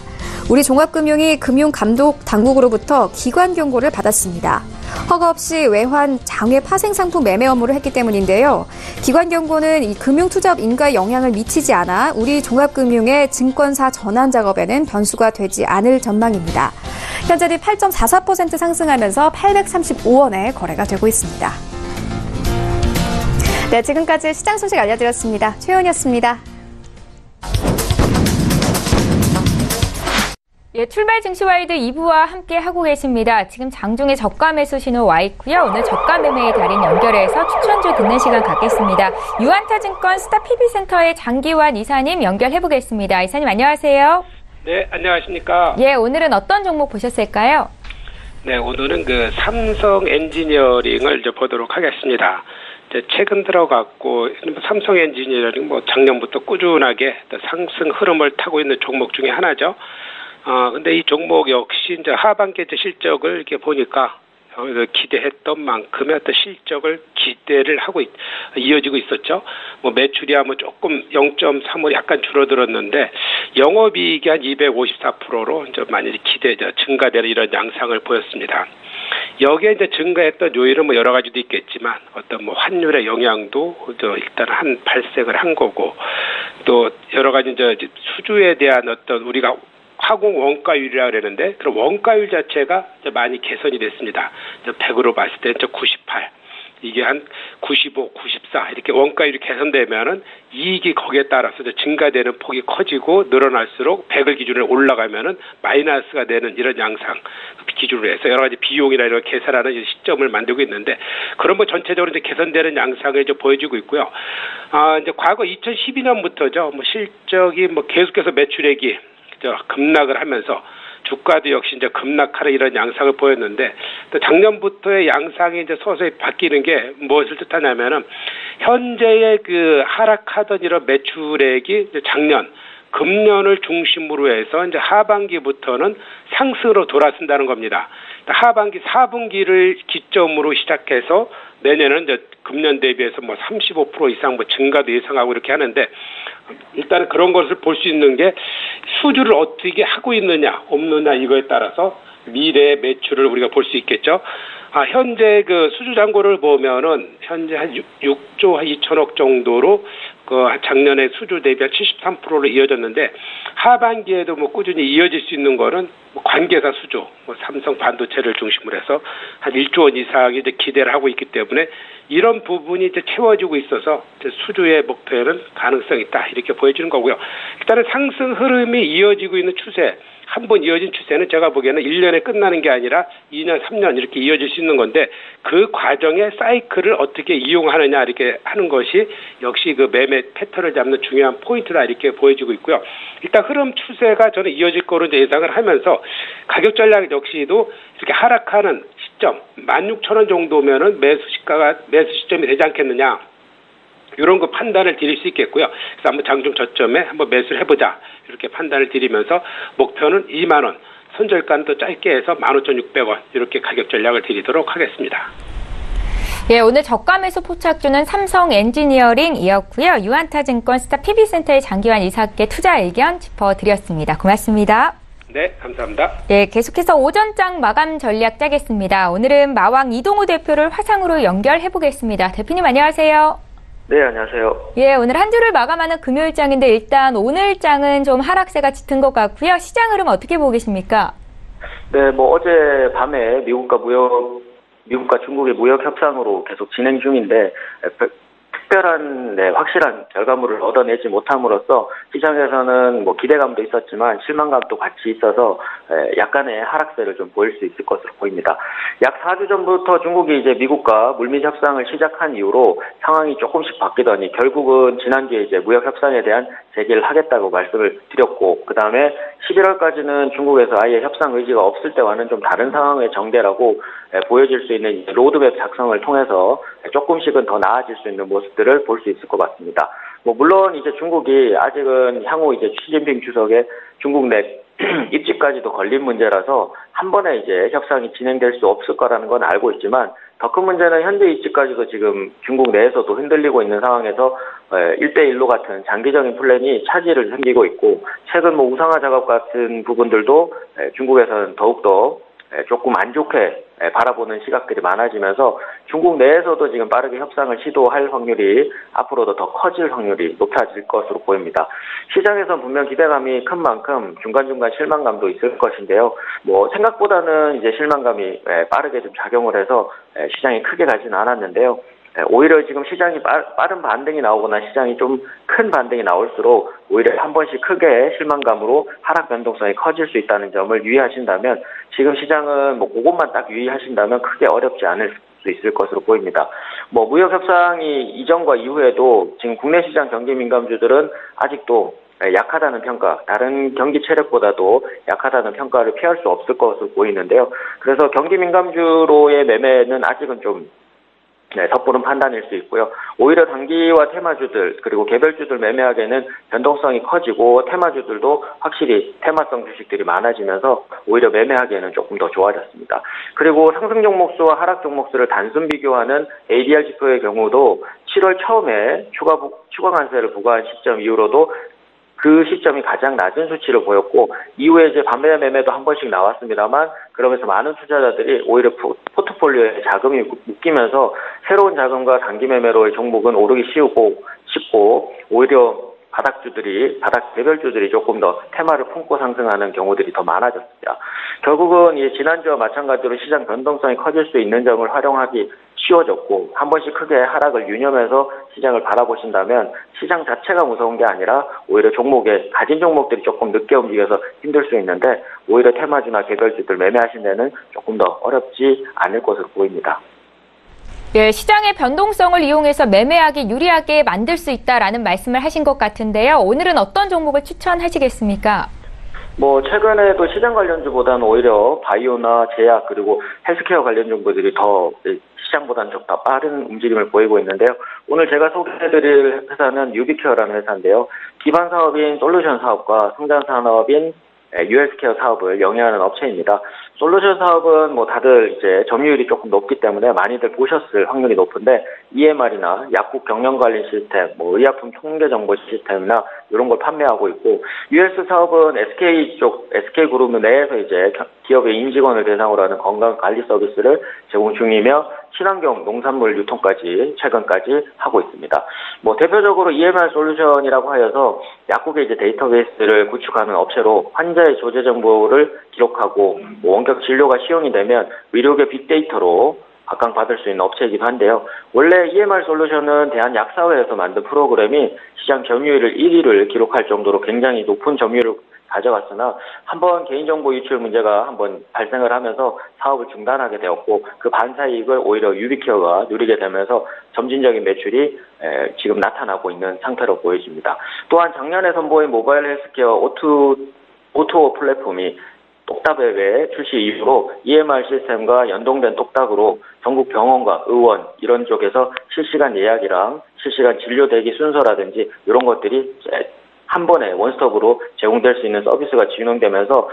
우리종합금융이 금융감독당국으로부터 기관 경고를 받았습니다. 허가 없이 외환, 장외 파생상품 매매 업무를 했기 때문인데요. 기관 경고는 이 금융투자업 인가에 영향을 미치지 않아 우리종합금융의 증권사 전환 작업에는 변수가 되지 않을 전망입니다. 현재는 8.44% 상승하면서 835원에 거래가 되고 있습니다. 네, 지금까지 시장 소식 알려드렸습니다. 최은이었습니다. 예, 출발 증시와이드 2부와 함께 하고 계십니다. 지금 장중에 저가 매수 신호 와 있고요. 오늘 저가 매매의 달인 연결해서 추천주 듣는 시간 갖겠습니다. 유한타증권 스타 PB센터의 장기환 이사님 연결해 보겠습니다. 이사님 안녕하세요. 네, 안녕하십니까. 예, 오늘은 어떤 종목 보셨을까요? 네, 오늘은 삼성 엔지니어링을 이제 보도록 하겠습니다. 최근 들어갔고 삼성 엔지니어링 작년부터 꾸준하게 상승 흐름을 타고 있는 종목 중에 하나죠. 근데 이 종목 역시 이제 하반기 실적을 이렇게 보니까 기대했던 만큼의 어떤 실적을 기대를 하고 이어지고 있었죠. 매출이야 조금 0.35 약간 줄어들었는데 영업이익이 한 254%로 이제 많이 증가되는 이런 양상을 보였습니다. 여기에 이제 증가했던 요인은 여러 가지도 있겠지만 어떤 환율의 영향도 일단 발생을 한 거고 또 여러 가지 이제 수주에 대한 어떤 우리가 화공 원가율이라고 그러는데 그런 원가율 자체가 많이 개선이 됐습니다. 100으로 봤을 때 98. 이게 한 95, 94 이렇게 원가율이 개선되면은 이익이 거기에 따라서 증가되는 폭이 커지고 늘어날수록 100을 기준으로 올라가면은 마이너스가 되는 이런 양상 기준으로 해서 여러 가지 비용이나 이런 계산하는 시점을 만들고 있는데 그런 뭐 전체적으로 이제 개선되는 양상을 이제 보여주고 있고요. 이제 과거 2012년부터죠. 뭐 실적이 뭐 계속해서 매출액이 급락을 하면서 주가도 역시 이제 급락하는 이런 양상을 보였는데 또 작년부터의 양상이 이제 서서히 바뀌는 게 무엇을 뜻하냐면은 현재의 그 하락하던 이런 매출액이 이제 작년 금년을 중심으로 해서 이제 하반기부터는 상승으로 돌아선다는 겁니다. 하반기 4분기를 기점으로 시작해서 내년은 이제 금년 대비해서 뭐 35% 이상 뭐 증가도 예상하고 이렇게 하는데 일단은 그런 것을 볼 수 있는 게 수주를 어떻게 하고 있느냐 없느냐 이거에 따라서 미래 매출을 우리가 볼 수 있겠죠. 현재 그 수주 잔고를 보면은 현재 한 6조 2천억 정도로 그 작년에 수주 대비 한 73%로 이어졌는데 하반기에도 뭐 꾸준히 이어질 수 있는 거는 뭐 관계사 수주, 뭐 삼성 반도체를 중심으로 해서 한 1조 원 이상이 이제 기대를 하고 있기 때문에 이런 부분이 이제 채워지고 있어서 이제 수주의 목표에는 가능성이 있다 이렇게 보여지는 거고요. 일단은 상승 흐름이 이어지고 있는 추세. 한 번 이어진 추세는 제가 보기에는 1년에 끝나는 게 아니라 2년, 3년 이렇게 이어질 수 있는 건데 그 과정의 사이클을 어떻게 이용하느냐 이렇게 하는 것이 역시 그 매매 패턴을 잡는 중요한 포인트다 이렇게 보여지고 있고요. 일단 흐름 추세가 저는 이어질 거로 이제 예상을 하면서 가격 전략 역시도 이렇게 하락하는 시점 16,000원 정도면은 매수 시점이 되지 않겠느냐. 이런 거 판단을 드릴 수 있겠고요. 그래서 한번 장중 저점에 한번 매수를 해보자. 이렇게 판단을 드리면서 목표는 2만 원, 손절가는 또 짧게 해서 15,600원 이렇게 가격 전략을 드리도록 하겠습니다. 예, 오늘 저가 매수 포착주는 삼성 엔지니어링이었고요. 유한타증권 스타 PB센터의 장기환 이사께 투자 의견 짚어드렸습니다. 고맙습니다. 네, 감사합니다. 네, 계속해서 오전장 마감 전략 짜겠습니다. 오늘은 마왕 이동우 대표를 화상으로 연결해보겠습니다. 대표님 안녕하세요. 네, 안녕하세요. 예, 오늘 한 주를 마감하는 금요일장인데 일단 오늘장은 좀 하락세가 짙은 것 같고요. 시장 흐름 어떻게 보고 계십니까? 네, 뭐 어제 밤에 미국과 중국의 무역 협상으로 계속 진행 중인데 특별한 확실한 결과물을 얻어내지 못함으로써 시장에서는 뭐 기대감도 있었지만 실망감도 같이 있어서 약간의 하락세를 좀 보일 수 있을 것으로 보입니다. 약 4주 전부터 중국이 이제 미국과 물밑 협상을 시작한 이후로 상황이 조금씩 바뀌더니 결국은 지난주에 이제 무역 협상에 대한 재개를 하겠다고 말씀을 드렸고 그 다음에 11월까지는 중국에서 아예 협상 의지가 없을 때와는 좀 다른 상황의 정대라고 보여질 수 있는 로드맵 작성을 통해서 조금씩은 더 나아질 수 있는 모습들을 볼 수 있을 것 같습니다. 뭐 물론 이제 중국이 아직은 향후 이제 시진핑 주석의 중국 내 입지까지도 걸린 문제라서 한 번에 이제 협상이 진행될 수 없을 거라는 건 알고 있지만 더 큰 문제는 현재 입지까지도 지금 중국 내에서도 흔들리고 있는 상황에서 1대1로 같은 장기적인 플랜이 차질을 생기고 있고 최근 뭐 우상화 작업 같은 부분들도 중국에서는 더욱더 조금 안 좋게 바라보는 시각들이 많아지면서 중국 내에서도 지금 빠르게 협상을 시도할 확률이 앞으로도 더 커질 확률이 높아질 것으로 보입니다. 시장에선 분명 기대감이 큰 만큼 중간중간 실망감도 있을 것인데요. 뭐 생각보다는 이제 실망감이 빠르게 좀 작용을 해서 시장이 크게 가지는 않았는데요. 오히려 지금 시장이 빠른 반등이 나오거나 시장이 좀 큰 반등이 나올수록 오히려 한 번씩 크게 실망감으로 하락 변동성이 커질 수 있다는 점을 유의하신다면 지금 시장은 뭐 그것만 딱 유의하신다면 크게 어렵지 않을 수 있을 것으로 보입니다. 뭐 무역 협상이 이전과 이후에도 지금 국내 시장 경기 민감주들은 아직도 약하다는 평가, 다른 경기 체력보다도 약하다는 평가를 피할 수 없을 것으로 보이는데요. 그래서 경기 민감주로의 매매는 아직은 좀 섣부른 판단일 수 있고요. 오히려 단기와 테마주들 그리고 개별주들 매매하기에는 변동성이 커지고 테마주들도 확실히 테마성 주식들이 많아지면서 오히려 매매하기에는 조금 더 좋아졌습니다. 그리고 상승 종목수와 하락 종목수를 단순 비교하는 ADR 지표의 경우도 7월 처음에 추가 관세를 부과한 시점 이후로도 그 시점이 가장 낮은 수치를 보였고 이후에 이제 반매 매매도 한 번씩 나왔습니다만 그러면서 많은 투자자들이 오히려 포트폴리오에 자금이 묶이면서 새로운 자금과 단기 매매로의 종목은 오르기 쉽고 오히려 바닥 개별주들이 조금 더 테마를 품고 상승하는 경우들이 더 많아졌습니다. 결국은 지난주와 마찬가지로 시장 변동성이 커질 수 있는 점을 활용하기 쉬워졌고 한 번씩 크게 하락을 유념해서 시장을 바라보신다면 시장 자체가 무서운 게 아니라 오히려 종목에 가진 종목들이 조금 늦게 움직여서 힘들 수 있는데 오히려 테마주나 개별주들 매매하신 데는 조금 더 어렵지 않을 것으로 보입니다. 예, 시장의 변동성을 이용해서 매매하기 유리하게 만들 수 있다라는 말씀을 하신 것 같은데요. 오늘은 어떤 종목을 추천하시겠습니까? 최근에도 시장 관련주보다는 오히려 바이오나 제약 그리고 헬스케어 관련 정보들이 더 시장보다는 좀 더 빠른 움직임을 보이고 있는데요. 오늘 제가 소개해드릴 회사는 유비케어라는 회사인데요. 기반 사업인 솔루션 사업과 성장 산업인 US케어 사업을 영위하는 업체입니다. 솔루션 사업은 다들 이제 점유율이 조금 높기 때문에 많이들 보셨을 확률이 높은데 EMR이나 약국 경영 관리 시스템, 의약품 통계 정보 시스템이나 이런 걸 판매하고 있고 US 사업은 SK 그룹 내에서 이제 기업의 임직원을 대상으로 하는 건강 관리 서비스를 제공 중이며 친환경 농산물 유통까지 최근까지 하고 있습니다. 대표적으로 EMR 솔루션이라고 하여서 약국의 이제 데이터베이스를 구축하는 업체로 환자의 조제 정보를 기록하고 원격 진료가 시용이 되면 의료계 빅데이터로 각광받을 수 있는 업체이기도 한데요. 원래 EMR 솔루션은 대한약사회에서 만든 프로그램이 시장 점유율 1위를 기록할 정도로 굉장히 높은 점유율을 가져갔으나 한번 개인정보 유출 문제가 한번 발생을 하면서 사업을 중단하게 되었고 그 반사이익을 오히려 유비케어가 누리게 되면서 점진적인 매출이 지금 나타나고 있는 상태로 보여집니다. 또한 작년에 선보인 모바일 헬스케어 오토 플랫폼이 똑딱외 출시 이후로 EMR 시스템과 연동된 똑딱으로 전국 병원과 의원 이런 쪽에서 실시간 예약이랑 실시간 진료 대기 순서라든지 이런 것들이 한 번에 원스톱으로 제공될 수 있는 서비스가 진행되면서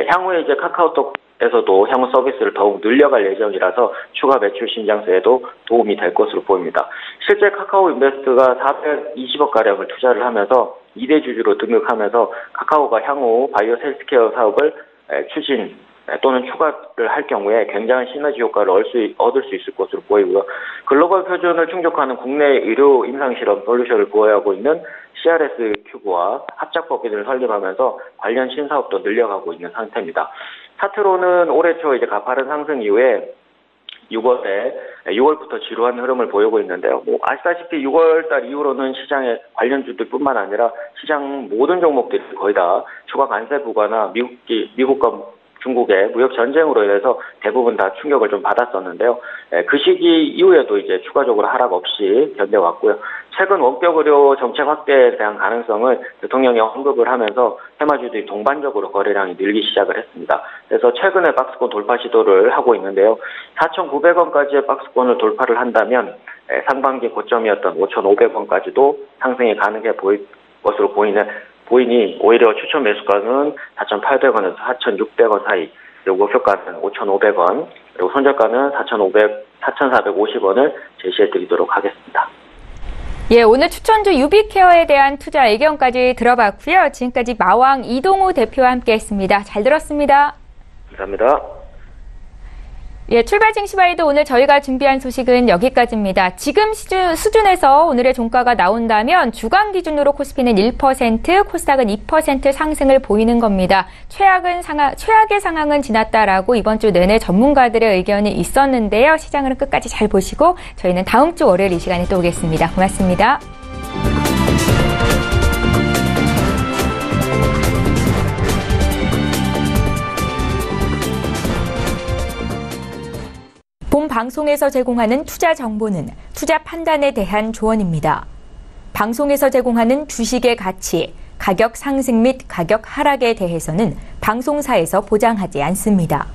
향후에 이제 카카오톡에서도 향후 서비스를 더욱 늘려갈 예정이라서 추가 매출 신장세에도 도움이 될 것으로 보입니다. 실제 카카오 인베스트가 420억 가량을 투자를 하면서 2대 주주로 등극하면서 카카오가 향후 바이오 헬스케어 사업을 추진 또는 추가를 할 경우에 굉장한 시너지 효과를 얻을 수 있을 것으로 보이고요. 글로벌 표준을 충족하는 국내 의료 임상실험 솔루션을 보유하고 있는 CRS 큐브와 합작 법인을 설립하면서 관련 신사업도 늘려가고 있는 상태입니다. 차트로는 올해 초 이제 가파른 상승 이후에 6월부터 지루한 흐름을 보이고 있는데요. 아시다시피 6월달 이후로는 시장의 관련주들뿐만 아니라 시장 모든 종목들이 거의 다 추가 관세 부과나 미국과 중국의 무역 전쟁으로 인해서 대부분 다 충격을 좀 받았었는데요. 그 시기 이후에도 이제 추가적으로 하락 없이 견뎌왔고요. 최근 원격 의료 정책 확대에 대한 가능성을 대통령이 언급을 하면서 테마주들이 동반적으로 거래량이 늘기 시작을 했습니다. 그래서 최근에 박스권 돌파 시도를 하고 있는데요. 4,900원까지의 박스권을 돌파를 한다면 상반기 고점이었던 5,500원까지도 상승이 가능해 보일 것으로 보이니 오히려 추천 매수가는 4,800원에서 4,600원 사이, 그리고 목표가는 5,500원, 그리고 손절가는 4,450원을 제시해 드리도록 하겠습니다. 예, 오늘 추천주 유비케어에 대한 투자 의견까지 들어봤고요. 지금까지 마왕 이동우 대표와 함께했습니다. 잘 들었습니다. 감사합니다. 예, 출발 증시바이도 오늘 저희가 준비한 소식은 여기까지입니다. 지금 수준에서 오늘의 종가가 나온다면 주간 기준으로 코스피는 1%, 코스닥은 2% 상승을 보이는 겁니다. 최악의 상황은 지났다라고 이번 주 내내 전문가들의 의견이 있었는데요. 시장을 끝까지 잘 보시고 저희는 다음 주 월요일 이 시간에 또 오겠습니다. 고맙습니다. 본 방송에서 제공하는 투자 정보는 투자 판단에 대한 조언입니다. 방송에서 제공하는 주식의 가치, 가격 상승 및 가격 하락에 대해서는 방송사에서 보장하지 않습니다.